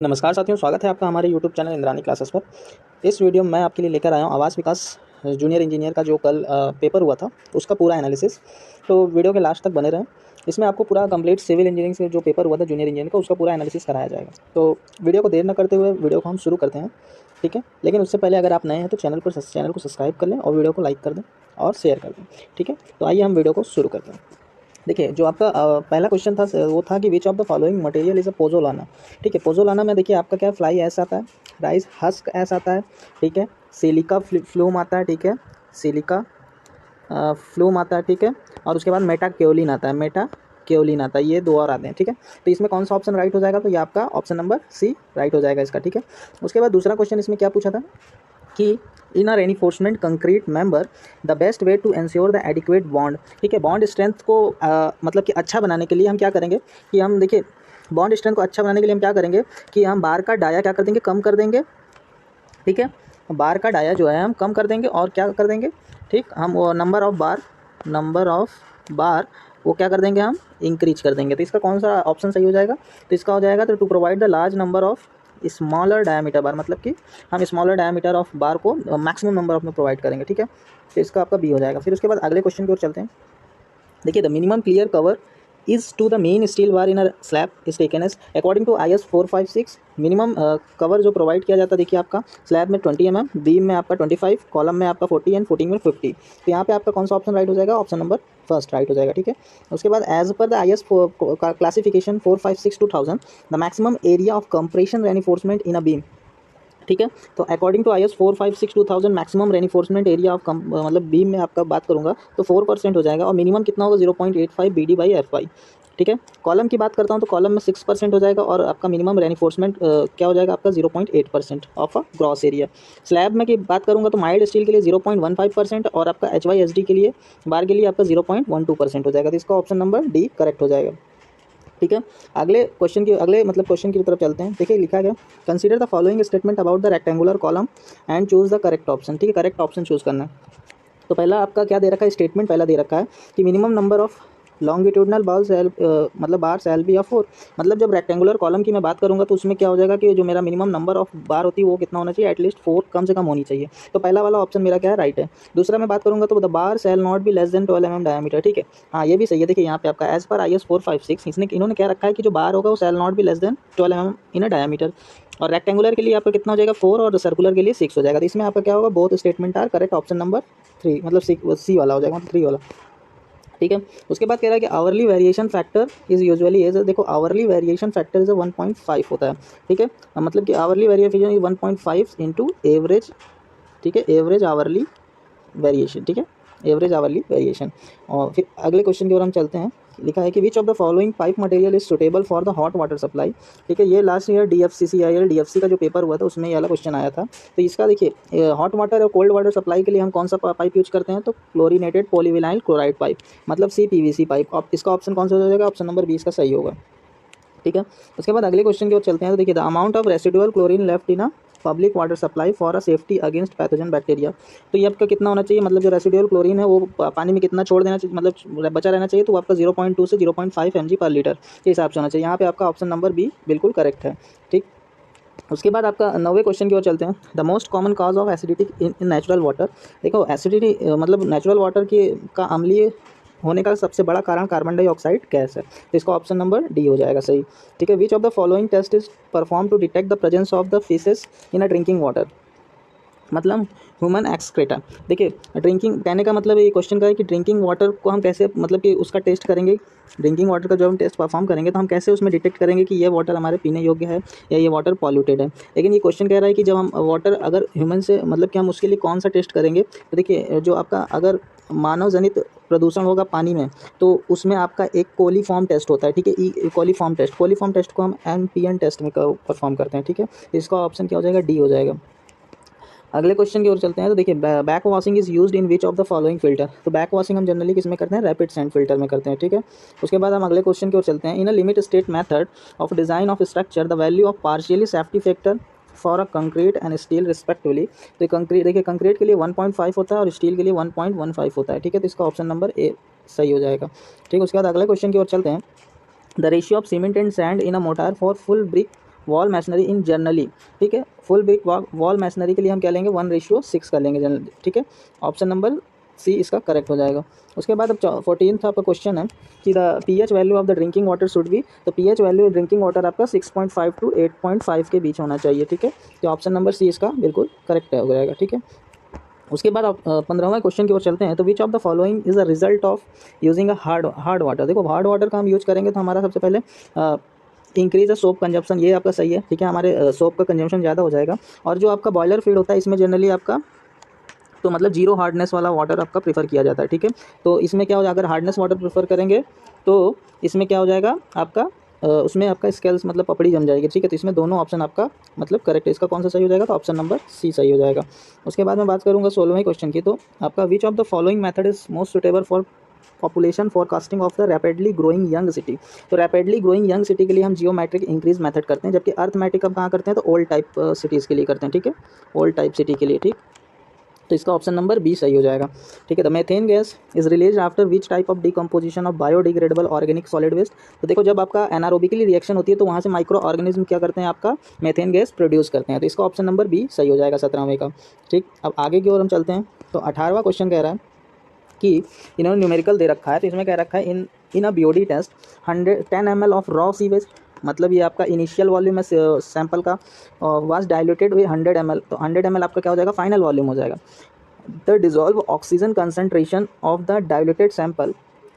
नमस्कार साथियों, स्वागत है आपका हमारे YouTube चैनल इंद्रानी क्लासेस पर। इस वीडियो में मैं आपके लिए लेकर आया हूँ आवास विकास जूनियर इंजीनियर का जो कल पेपर हुआ था उसका पूरा एनालिसिस। तो वीडियो के लास्ट तक बने रहें। इसमें आपको पूरा कंप्लीट सिविल इंजीनियरिंग से जो पेपर हुआ था जूनियर इंजीनियर का उसका पूरा एनालिसिस कराया जाएगा। तो वीडियो को देर न करते हुए वीडियो को हम शुरू करते हैं, ठीक है। लेकिन उससे पहले अगर आप नए हैं तो चैनल को सब्सक्राइब कर लें और वीडियो को लाइक कर दें और शेयर कर दें, ठीक है। तो आइए हम वीडियो को शुरू करते हैं। देखिए, जो आपका पहला क्वेश्चन था वो था कि which of the following material is a pozzolana. ठीक है, पोजोलाना में देखिए आपका क्या फ्लाई ऐसा आता है, राइस हस्क ऐसा आता है, ठीक है। सिलिका फ्लूम आता है, ठीक है। सिलिका फ्लूम आता है, ठीक है। और उसके बाद मेटा क्योलिन आता है, मेटा क्योलिन आता है। ये दो और आते हैं, ठीक है। तो इसमें कौन सा ऑप्शन राइट हो जाएगा? तो ये आपका ऑप्शन नंबर सी राइट हो जाएगा इसका, ठीक है। उसके बाद दूसरा क्वेश्चन इसमें क्या पूछा था कि in a reinforcement concrete member the best way to ensure the adequate bond. ठीक है, बॉन्ड स्ट्रेंथ को मतलब कि अच्छा बनाने के लिए हम क्या करेंगे कि हम देखिए बॉन्ड स्ट्रेंथ को अच्छा बनाने के लिए हम क्या करेंगे कि हम बार का डाया क्या कर देंगे, कम कर देंगे, ठीक है। बार का डाया जो है हम कम कर देंगे और क्या कर देंगे, ठीक, हम वो नंबर ऑफ बार वो क्या कर देंगे, हम इंक्रीज कर देंगे। तो इसका कौन सा ऑप्शन सही हो जाएगा? तो इसका हो जाएगा तो to provide the large number of smaller diameter bar, मतलब कि हम स्मॉलर डायमीटर ऑफ बार को मैक्सिमम नंबर ऑफ में प्रोवाइड करेंगे, ठीक है। तो इसका आपका बी हो जाएगा। फिर उसके बाद अगले क्वेश्चन की ओर चलते हैं। देखिए, the minimum clear cover is to the main steel bar in a slab is taken as according to IS 456। Minimum cover जो प्रोवाइड किया जाता है, देखिए आपका स्लैब में 20 mm, बीम में आपका 25, कॉलम में आपका 40 एंड फुटिंग में 50। तो यहाँ पे आपका कौन सा ऑप्शन राइट हो जाएगा? ऑप्शन नंबर फर्स्ट राइट हो जाएगा, ठीक है। उसके बाद as per the IS classification 456/2000 the maximum area of compression reinforcement in a beam, ठीक है। तो according to IS 456/2000 maximum reinforcement area of मतलब बीम में आपका बात करूंगा तो 4% हो जाएगा और मिनिमम कितना होगा 0.85 BD/FY, ठीक है। कॉलम की बात करता हूं तो कॉलम में 6% हो जाएगा और आपका मिनिमम रेनिफोर्समेंट क्या हो जाएगा आपका 0.8% of a gross area. Slab में की बात करूंगा तो माइल्ड स्टील के लिए 0.15% और आपका HYSD के लिए बार के लिए आपका 0.12% हो जाएगा। तो इसका ऑप्शन नंबर डी करेक्ट हो जाएगा, ठीक है। क्वेश्चन की तरफ चलते हैं। देखिए लिखा गया, consider the following statement about the rectangular column and choose the correct option. ठीक है, करेक्ट ऑप्शन चूज करना है। तो पहला आपका क्या दे रखा है, स्टेटमेंट पहला दे रखा है कि मिनिमम नंबर ऑफ लॉन्गिट्यूडनल मतलब बार्स एल बी या 4। मतलब जब रेक्टेंगुलर कॉलम की मैं बात करूंगा तो उसमें क्या हो जाएगा कि जो मेरा मिनिमम नंबर ऑफ बार होती है वो कितना होना चाहिए, एटलीस्ट 4 कम से कम होनी चाहिए। तो पहला वाला ऑप्शन मेरा क्या है, राइट है। दूसरा मैं बात करूंगा तो the bar shall not be less than 12 mm diameter, ठीक है। हाँ, ये भी सही है। देखिए यहाँ पे आपका एज पर IS 456 इन्होंने क्या रखा है कि जो बार होगा वो shall not be less than 12 mm in a diameter. और रेक्टेंगुलर के लिए आपका कितना हो जाएगा 4 और सर्कुलर के लिए 6 हो जाएगा। तो इसमें आपका क्या होगा, both statement are correct, option number 3 मतलब सी वाला हो जाएगा, मतलब 3 वाला, ठीक है। उसके बाद कह रहा है कि hourly variation factor is usually as, देखो आवरली वेरिएशन फैक्टर इज 1.5 होता है, ठीक है। मतलब कि hourly variation is 1.5 into average, ठीक है, एवरेज आवरली वेरिएशन, ठीक है, एवरेज आवरली वेरिएशन। और फिर अगले क्वेश्चन की ओर हम चलते हैं। लिखा है कि which of the following pipe material is suitable for the hot water supply. ठीक है, ये लास्ट ईयर DFC का जो पेपर हुआ था उसमें ये वाला क्वेश्चन आया था। तो इसका देखिए हॉट वाटर और कोल्ड वाटर सप्लाई के लिए हम कौन सा पाइप यूज करते हैं, तो क्लोरीनेटेड पॉलीविनाइल क्लोराइड पाइप, मतलब CPVC पाइप। इसका ऑप्शन कौन सा हो जाएगा? ऑप्शन नंबर 20 का सही होगा, ठीक है। उसके बाद अगले क्वेश्चन की ओर चलते हैं। तो देखिए, the amount of residual chlorine left in a public water supply for a safety against pathogen bacteria. तो ये आपका कितना होना चाहिए, मतलब जो रेसिडुअल क्लोरीन है वो पानी में कितना छोड़ देना चाहिए, मतलब बचा रहना चाहिए, तो आपका 0.2 से 0.5 mg/लीटर के हिसाब से होना चाहिए। यहाँ पे आपका ऑप्शन नंबर बी बिल्कुल करेक्ट है, ठीक। उसके बाद आपका 9वें क्वेश्चन की ओर चलते हैं। The most common cause of acidity in natural water. देखो एसिडिटी मतलब नेचुरल वाटर की का अम्लीय होने का सबसे बड़ा कारण कार्बन डाइऑक्साइड गैस है। तो इसका ऑप्शन नंबर डी हो जाएगा सही, ठीक है। Which of the following test is perform to detect the presence of the faeces in a drinking water, मतलब ह्यूमन एक्सक्रेटा। देखिए ड्रिंकिंग कहने का मतलब ये क्वेश्चन का है कि ड्रिंकिंग वाटर को हम कैसे मतलब कि उसका टेस्ट करेंगे। ड्रिंकिंग वाटर का जो हम टेस्ट परफॉर्म करेंगे तो हम कैसे उसमें डिटेक्ट करेंगे कि ये वाटर हमारे पीने योग्य है या ये वाटर पॉल्यूटेड है। लेकिन ये क्वेश्चन कह रहा है कि जब हम वाटर अगर ह्यूमन से मतलब कि हम उसके लिए कौन सा टेस्ट करेंगे, तो देखिए जो आपका अगर मानव जनित प्रदूषण होगा पानी में तो उसमें आपका एक कोलीफॉर्म टेस्ट होता है, ठीक है। कोलीफॉर्म टेस्ट को हम NPN टेस्ट में परफॉर्म करते हैं, ठीक है। इसका ऑप्शन क्या हो जाएगा, डी हो जाएगा। अगले क्वेश्चन की ओर चलते हैं। तो देखिए back washing is used in which of the following filter. तो बैक वॉशिंग हम जनरली किस में करते हैं, रैपिड सैंड फिल्टर में करते हैं, ठीक है। उसके बाद हम अगले क्वेश्चन की ओर चलते हैं। In a limit state method of design of structure the value of partially safety factor for a concrete and steel respectively. तो कंक्रीट देखिए कंक्रीट के लिए 1.5 होता है और स्टील के लिए 1.15 होता है, ठीक है। तो इसका ऑप्शन नंबर ए सही हो जाएगा, ठीक है। उसके बाद अगले क्वेश्चन की ओर चलते हैं। The ratio of cement and sand in a motor for full brick wall masonry in generally, ठीक है। फुल ब्रिक वॉल मैसनरी के लिए हम क्या लेंगे 1:6 कर लेंगे जनरली, ठीक है। ऑप्शन नंबर सी इसका करेक्ट हो जाएगा। उसके बाद अब 14th आपका क्वेश्चन है कि the pH value of the drinking water should be, तो पीएच वैल्यू ड्रिंकिंग वाटर आपका 6.5 to 8.5 के बीच होना चाहिए, ठीक है। तो ऑप्शन नंबर सी इसका बिल्कुल करेक्ट हो जाएगा, ठीक है। उसके बाद आप 15वां क्वेश्चन की ओर चलते हैं। तो विच of the following is the result of using a hard water. देखो हार्ड वाटर का हम यूज करेंगे तो हमारा सबसे पहले इंक्रीज द सोप कंजप्शन, ये आपका सही है, ठीक है। हमारे सोप का कंजम्पशन ज़्यादा हो जाएगा। और जो आपका बॉयलर फीड होता है इसमें जनरली आपका तो मतलब जीरो हार्डनेस वाला वाटर आपका प्रीफर किया जाता है, ठीक है। तो इसमें क्या हो जाएगा, अगर हार्डनेस वाटर प्रीफर करेंगे तो इसमें क्या हो जाएगा आपका उसमें आपका स्केल्स मतलब पपड़ी जम जाएगी, ठीक है। तो इसमें दोनों ऑप्शन आपका मतलब करेक्ट है। इसका कौन सा सही हो जाएगा, तो ऑप्शन नंबर सी सही हो जाएगा। उसके बाद मैं बात करूँगा 16वें क्वेश्चन की। तो आपका विच of the following method is most suitable for population forecasting of the rapidly growing young city. तो रैपिडली ग्रोइंग यंग सिटी के लिए हम जियोमेट्रिक इंक्रीज मेथड करते हैं, जबकि अर्थमेटिक हम कहाँ करते हैं, तो ओल्ड टाइप सिटीज़ के लिए करते हैं, ठीक है। ओल्ड टाइप सिटी के लिए, ठीक। तो इसका ऑप्शन नंबर बी सही हो जाएगा, ठीक है। The methane gas is release after which type of decomposition of biodegradable organic solid waste. तो देखो जब आपका एनारोबिकली रिएक्शन होती है तो वहाँ से माइक्रो ऑर्गेनिज्म क्या करते हैं, आपका मेथेन गैस प्रोड्यूस करते हैं। तो इसका ऑप्शन नंबर बी सही हो जाएगा 17वें का, ठीक। अब आगे की ओर हम चलते हैं। तो 18वां क्वेश्चन कह रहा है कि इन्होंने न्यूमेरिकल दे रखा है, तो इसमें कह रखा है in a BOD test 10 ml of raw sewage, मतलब ये आपका इनिशियल वॉल्यूम है सैंपल का, वाज डाइल्यूटेड विद 100 ml। तो 100 ml आपका क्या हो जाएगा, फाइनल वॉल्यूम हो जाएगा। The dissolve oxygen concentration of the diluted sample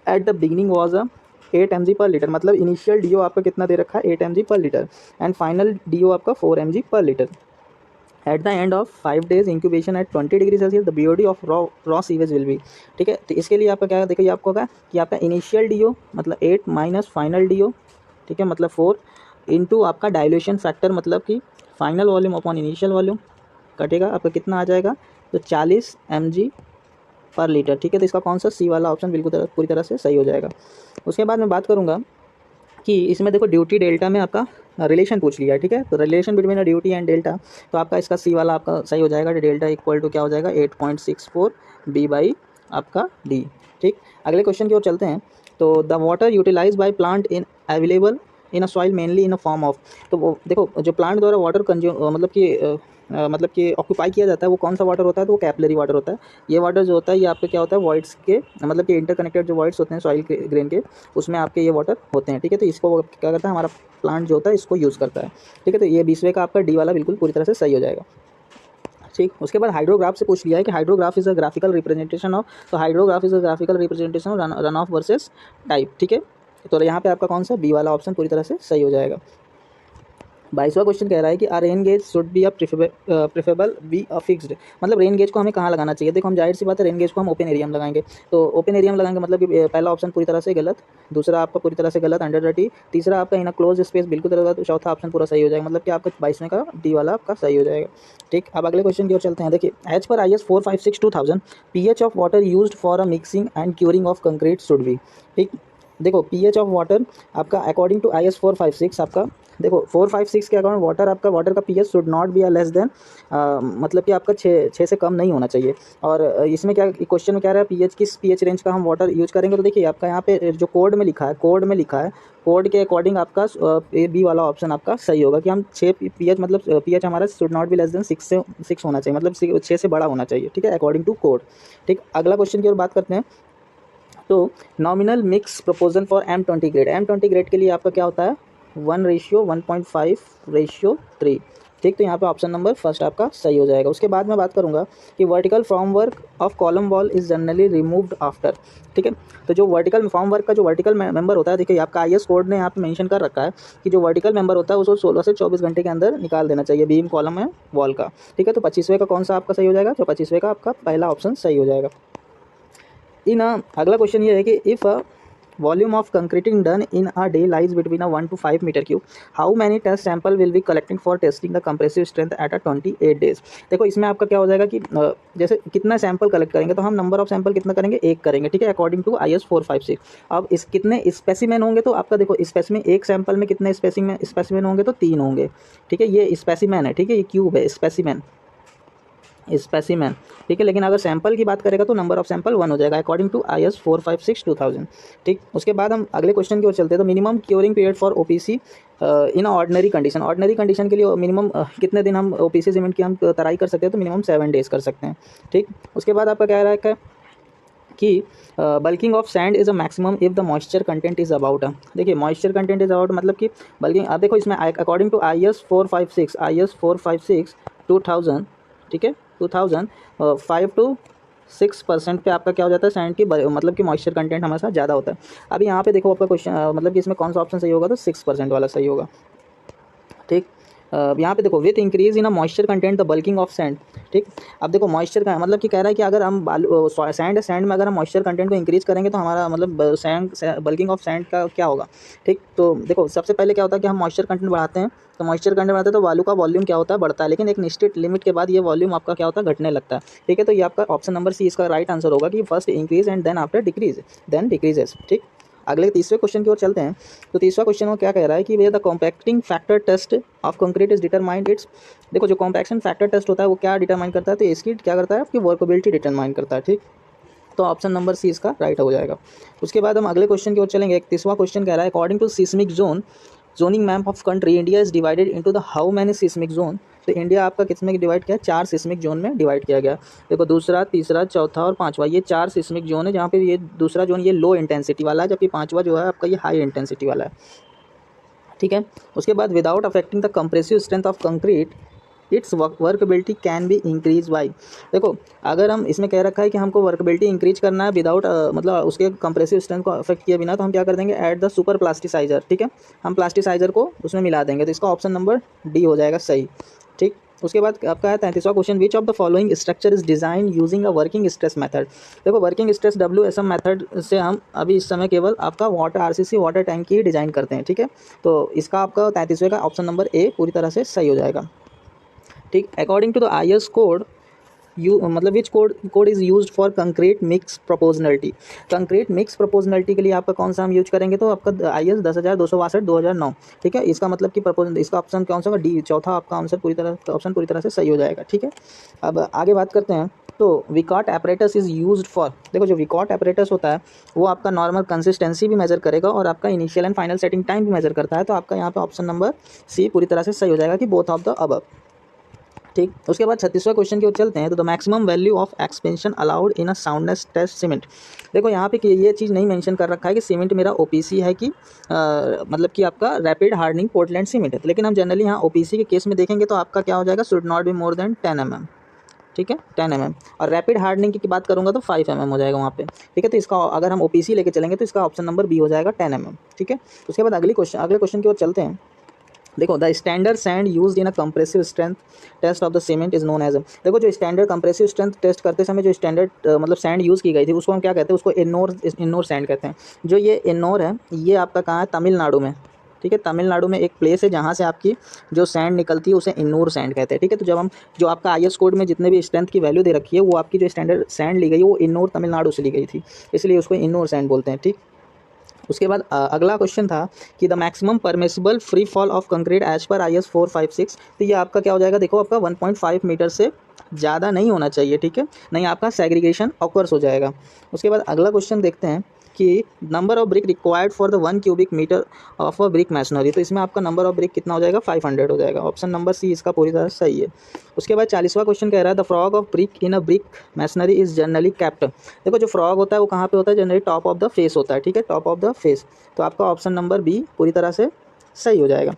at the beginning was 8 mg per litre, मतलब इनिशियल डीओ आपका कितना दे रखा है 8 mg per litre and final do आपका 4 mg per litre. At the end of 5 days incubation at 20 degree Celsius the BOD of raw sewage will be, ठीक है। तो इसके लिए आपका क्या देखिए आपको होगा कि आपका इनिशियल डीओ मतलब 8 माइनस फाइनल डीओ, ठीक है, मतलब 4 इंटू आपका डाइल्यूशन फैक्टर मतलब कि final volume upon initial volume कटेगा, आपका कितना आ जाएगा, तो 40 mg पर लीटर, ठीक है। तो इसका कौन सा सी वाला ऑप्शन बिल्कुल पूरी तरह से सही हो जाएगा। उसके बाद मैं बात करूँगा कि इसमें देखो ड्यूटी डेल्टा में आपका रिलेशन पूछ लिया है, ठीक है। तो relation between duty and delta, तो आपका इसका सी वाला आपका सही हो जाएगा। डेल्टा इक्वल टू क्या हो जाएगा 8.64 बी बाई आपका डी, ठीक। अगले क्वेश्चन की ओर चलते हैं। तो the water utilize by plant in available in a soil mainly in a form of, तो वो देखो जो प्लांट द्वारा वाटर कंज्यूम मतलब कि ऑक्यूपाई किया जाता है वो कौन सा वाटर होता है, तो वो कैपिलरी वाटर होता है। ये वाटर जो होता है ये आपके क्या होता है वॉइड्स के मतलब कि इंटरकनेक्टेड जो वॉइड्स होते हैं सॉइल के ग्रेन के, उसमें आपके ये वाटर होते हैं, ठीक है। तो इसको वो क्या करता है हमारा प्लांट जो होता है इसको यूज़ करता है, ठीक है। तो ये 20वें का आपका डी वाला बिल्कुल पूरी तरह से सही हो जाएगा, ठीक। उसके बाद हाइड्रोग्राफ से पूछ लिया है कि hydrograph is a graphical representation of, तो hydrograph is a graphical representation of runoff versus type, ठीक है। तो यहाँ पे आपका कौन सा बी वाला ऑप्शन पूरी तरह से सही हो जाएगा। 22वां क्वेश्चन कह रहा है कि a rain gauge should be a preferable be a fixed, मतलब रेन गेज को हमें कहाँ लगाना चाहिए। देखो हम जाहिर सी बात है रेन गेज को हम ओपन एरिया में लगाएंगे, तो ओपन एरिया में लगाएंगे मतलब कि पहला ऑप्शन पूरी तरह से गलत, दूसरा आपका पूरी तरह से गलत अंडर द टी, तीसरा आपका इन अ क्लोज स्पेस बिल्कुल गलत, चौथा ऑप्शन पूरा सही हो जाएगा, मतलब कि आपका 22वें का डी वाला आपका सही हो जाएगा, ठीक। अब अगले क्वेश्चन की ओर चलते हैं। देखिए as per IS 456/2000 pH of water used for a mixing and curing of concrete should be, ठीक। देखो pH ऑफ वाटर आपका अकॉर्डिंग टू IS 456 आपका देखो 456 के अकॉर्डिंग वाटर का pH should not be less then मतलब कि आपका 6 से कम नहीं होना चाहिए। और इसमें क्या क्वेश्चन में क्या रहा है pH किस pH रेंज का हम वाटर यूज करेंगे, तो देखिए आपका यहाँ पे जो कोड में लिखा है कोड के अकॉर्डिंग आपका बी वाला ऑप्शन आपका सही होगा कि हम 6 pH मतलब pH हमारा should not be less then 6 होना चाहिए, मतलब 6 से बड़ा होना चाहिए, ठीक है, अकॉर्डिंग टू कोड, ठीक। अगला क्वेश्चन की ओर बात करते हैं। तो nominal mix proportion for M20 grade, M20 grade के लिए आपका क्या होता है 1:1.5:3, ठीक। तो यहाँ पे ऑप्शन नंबर फर्स्ट आपका सही हो जाएगा। उसके बाद मैं बात करूँगा कि vertical formwork of column wall is generally removed after, ठीक है। तो जो वर्टिकल फॉर्मवर्क का जो वर्टिकल मेंबर होता है, देखिए आपका IS कोड ने यहाँ पे मेंशन कर रखा है कि जो वर्टिकल मेंबर होता है उसको 16 से 24 घंटे के अंदर निकाल देना चाहिए बीम कॉलम है वॉल का, ठीक है। तो 25वें का कौन सा आपका सही हो जाएगा, तो 25वें का आपका पहला ऑप्शन सही हो जाएगा। अगला क्वेश्चन ये है कि if volume of concreting done in a day lies between 1 to 5 metre cube, how many test sample will be collecting for testing the compressive strength at 28 days। देखो इसमें आपका क्या हो जाएगा कि जैसे कितना सैंपल कलेक्ट करेंगे, तो हम नंबर ऑफ सैंपल कितना करेंगे, एक करेंगे, ठीक है, अकॉर्डिंग टू IS 456। अब इस कितने स्पेसिमेन होंगे, तो आपका देखो स्पेसिमेन एक सैंपल में कितने स्पेसिमेन होंगे, तो 3 होंगे, ठीक है। ये स्पेसिमेन है, ठीक है, ये क्यूब है स्पेसिमेन, स्पेसिमेन, ठीक है। लेकिन अगर सैंपल की बात करेगा तो नंबर ऑफ सैंपल 1 हो जाएगा अकॉर्डिंग टू IS 456/2000, ठीक। उसके बाद हम अगले क्वेश्चन की ओर चलते हैं। तो minimum curing period for OPC in ordinary condition, ordinary condition के लिए मिनिमम कितने दिन हम OPC सीमेंट की हम तराई कर सकते हैं, तो मिनिमम 7 डेज कर सकते हैं, ठीक। उसके बाद आपका कह रहा है कि bulking of sand is a maximum if the moisture content is about, देखिए मॉइस्चर कंटेंट इज़ अबाउट मतलब कि बल्किंग, आप देखो इसमें अकॉर्डिंग टू IS 456 2000, ठीक है, 2000 5 to 6% पे आपका क्या हो जाता है, सैंड की मतलब कि मॉइस्चर कंटेंट हमारे साथ ज़्यादा होता है। अभी यहाँ पे देखो आपका क्वेश्चन मतलब कि इसमें कौन सा ऑप्शन सही होगा, तो 6% वाला सही होगा, ठीक। यहाँ पे देखो with increase in a moisture content the bulking of sand, ठीक। अब देखो मॉइस्चर का मतलब कि कह रहा है कि अगर हम बालू सैंड में अगर हम मॉइस्चर कंटेंट को इंक्रीज करेंगे तो हमारा मतलब बल्किंग ऑफ सैंड का क्या होगा, ठीक। तो देखो सबसे पहले क्या होता है कि हम मॉइस्चर कंटेंट बढ़ाते हैं, तो मॉइस्चर कंटेंट बढ़ाते हैं तो बालू का वॉल्यूम क्या होता है, बढ़ता है, लेकिन एक निश्चित लिमिट के बाद ये वॉल्यूम आपका क्या होता है, घटने लगता है, ठीक है। तो ये आपका ऑप्शन नंबर सी इसका राइट आंसर होगा कि first increase and then after decrease then decreases, ठीक। अगले तीसरे क्वेश्चन की ओर चलते हैं। तो तीसरा क्वेश्चन वो क्या कह रहा है कि भैया the compacting factor test of concrete is determined its, देखो जो कॉम्पैक्शन फैक्टर टेस्ट होता है वो क्या डिटरमाइन करता है, तो इसकी क्या करता है, आपकी वर्कबिलिटी डिटरमाइन करता है, ठीक। तो ऑप्शन नंबर सी इसका राइट हो जाएगा। उसके बाद हम अगले क्वेश्चन की ओर चलेंगे। एक तीसरा क्वेश्चन कह रहा है according to seismic zoning map of country India is divided into the how many seismic zone, तो इंडिया आपका किसमें डिवाइड किया है, 4 सिस्मिक जोन में डिवाइड किया गया। देखो दूसरा, तीसरा, चौथा और पांचवा, ये 4 सिस्मिक जोन है, जहाँ पे ये दूसरा जोन ये लो इंटेंसिटी वाला है, जबकि पांचवा जो है आपका ये हाई इंटेंसिटी वाला है, ठीक है। उसके बाद without affecting the compressive strength of concrete its workability can be increase by, देखो अगर हम इसमें कह रखा है कि हमको वर्कबिलिटी इंक्रीज करना है विदाउट मतलब उसके कंप्रेसिव स्ट्रेंथ को अफेक्ट किए बिना, तो हम क्या कर देंगे, ऐड द सुपर प्लास्टिसाइजर, ठीक है, हम प्लास्टिसाइजर को उसमें मिला देंगे, तो इसका ऑप्शन नंबर डी हो जाएगा सही, ठीक। उसके बाद आपका है 33वां question, which of the following structure is design using a working stress method, देखो वर्किंग स्ट्रेस WSM मेथड से हम अभी इस समय केवल आपका वाटर RCC वाटर टैंक की ही डिजाइन करते हैं, ठीक है। तो इसका आपका 33वें का ऑप्शन नंबर ए पूरी तरह से सही हो जाएगा, ठीक। According to the IS code you मतलब which code is used for concrete mix proportionality, concrete mix proportionality के लिए आपका कौन सा हम यूज करेंगे, तो आपका IS 10,262/2009, ठीक है। इसका मतलब कि इसका ऑप्शन कौन सा होगा, डी, चौथा आपका आंसर ऑप्शन पूरी तरह से सही हो जाएगा, ठीक है। अब आगे बात करते हैं। तो विकॉट एपरेटस इज़ यूज्ड फॉर, देखो जो विकॉट एपरेटस होता है वो आपका नॉर्मल कंसिस्टेंसी भी मेजर करेगा और आपका initial and final setting time भी मेजर करता है, तो आपका यहाँ पे ऑप्शन नंबर सी पूरी तरह से सही हो जाएगा कि बोथ ऑफ द अबव, ठीक। उसके बाद 36वां क्वेश्चन की ओर चलते हैं। तो the maximum value of expansion allowed in a soundness test cement, देखो यहाँ पे ये चीज़ नहीं मेंशन कर रखा है कि सीमेंट मेरा OPC है कि मतलब कि आपका रैपिड हार्डनिंग पोर्टलैंड सीमेंट है, लेकिन हम जनरली यहाँ OPC के केस में देखेंगे तो आपका क्या हो जाएगा, should not be more than 10 mm, ठीक है, 10 mm, और रैपिड हार्डनिंग की बात करूँगा तो 5 mm हो जाएगा वहाँ पे, ठीक है। तो इसका अगर हम OPC लेके चलेंगे तो इसका ऑप्शन नंबर बी हो जाएगा 10 mm, ठीक है। उसके बाद अगले क्वेश्चन की ओर चलते हैं। देखो the standard sand used in a compressive strength test of the cement is known as, देखो जो स्टैंडर्ड कंप्रेसिव स्ट्रेंथ टेस्ट करते समय जो स्टैंडर्ड मतलब सैंड यूज़ की गई थी उसको हम क्या कहते हैं, उसको इन्नोर सैंड कहते हैं। जो ये इन्नोर है ये आपका कहाँ है, तमिलनाडु में, ठीक है। तमिलनाडु में एक प्लेस है जहाँ से आपकी जो सैंड निकलती है उसे इन्नोर सैंड कहते हैं, ठीक है। तो जब हम जो आपका IS कोड में जितने भी स्ट्रेंथ की वैल्यू दे रखी है वो आपकी जो स्टैंडर्ड सैंड ली गई है वो इन्नोर तमिलनाडु से ली गई थी, इसलिए उसको इन्नोर सैंड बोलते हैं, ठीक। उसके बाद अगला क्वेश्चन था कि the maximum permissible free fall of concrete as per IS 456, तो ये आपका क्या हो जाएगा, देखो आपका 1.5 मीटर से ज़्यादा नहीं होना चाहिए, ठीक है, नहीं आपका सेग्रीगेशन ऑकर्स हो जाएगा। उसके बाद अगला क्वेश्चन देखते हैं कि number of brick required for the 1 cubic metre of a brick masonry, तो इसमें आपका नंबर ऑफ ब्रिक कितना हो जाएगा, 500 हो जाएगा, ऑप्शन नंबर सी इसका पूरी तरह सही है। उसके बाद 40वां क्वेश्चन कह रहा है the frog of brick in a brick masonry is generally kept, देखो जो फ्रॉग होता है वो कहाँ पे होता है, generally top of the face होता है, ठीक है, टॉप ऑफ द फेस, तो आपका ऑप्शन नंबर बी पूरी तरह से सही हो जाएगा।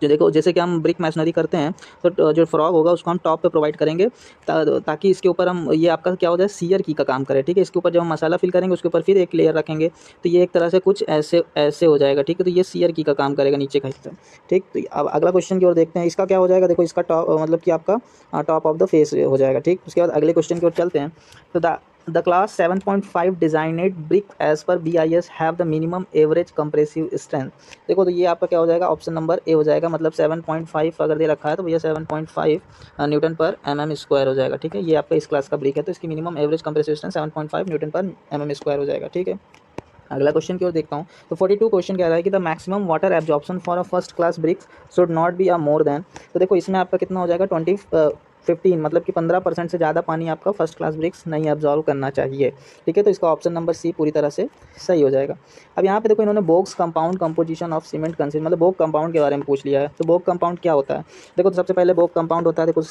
जो देखो जैसे कि हम ब्रिक मैसनरी करते हैं तो जो फ्रॉग होगा उसको हम टॉप पे प्रोवाइड करेंगे ताकि इसके ऊपर हम ये आपका क्या हो जाए, सीयर की का काम करे, ठीक है। इसके ऊपर जब हम मसाला फिल करेंगे उसके ऊपर फिर एक लेयर रखेंगे तो ये एक तरह से कुछ ऐसे ऐसे हो जाएगा, ठीक है। तो ये सीयर की का काम करेगा नीचे का हिस्सा, ठीक। तो अब अगला क्वेश्चन की ओर देखते हैं, इसका क्या हो जाएगा, देखो इसका टॉप मतलब कि आपका टॉप ऑफ द फेस हो जाएगा, ठीक। उसके बाद अगले क्वेश्चन की ओर चलते हैं। तो the class 7.5 designate brick as per BIS have the minimum average compressive strength, देखो तो ये आपका क्या हो जाएगा, ऑप्शन नंबर ए हो जाएगा, मतलब 7.5 अगर दे रखा है तो भैया 7.5 न्यूटन पर mm² हो जाएगा, ठीक है। ये आपका इस क्लास का ब्रिक है तो इसकी minimum average compressive strength 7.5 Newton पर mm² हो जाएगा, ठीक है। अगला क्वेश्चन की ओर देखता हूँ। तो 42 क्वेश्चन कह रहा है कि the maximum water absorption for a first class BRICS should not be a more than, तो देखो इसमें आपका कितना हो जाएगा 15 मतलब कि 15% से ज़्यादा पानी आपका फर्स्ट क्लास ब्रिक्स नहीं एब्जॉर्व करना चाहिए। ठीक है, तो इसका ऑप्शन नंबर सी पूरी तरह से सही हो जाएगा। अब यहाँ पे देखो इन्होंने box compound composition of cement consist मतलब बोक कंपाउंड के बारे में पूछ लिया है। तो बोक कंपाउंड क्या होता है? देखो तो सबसे पहले बोक कंपाउंड होता है, देखो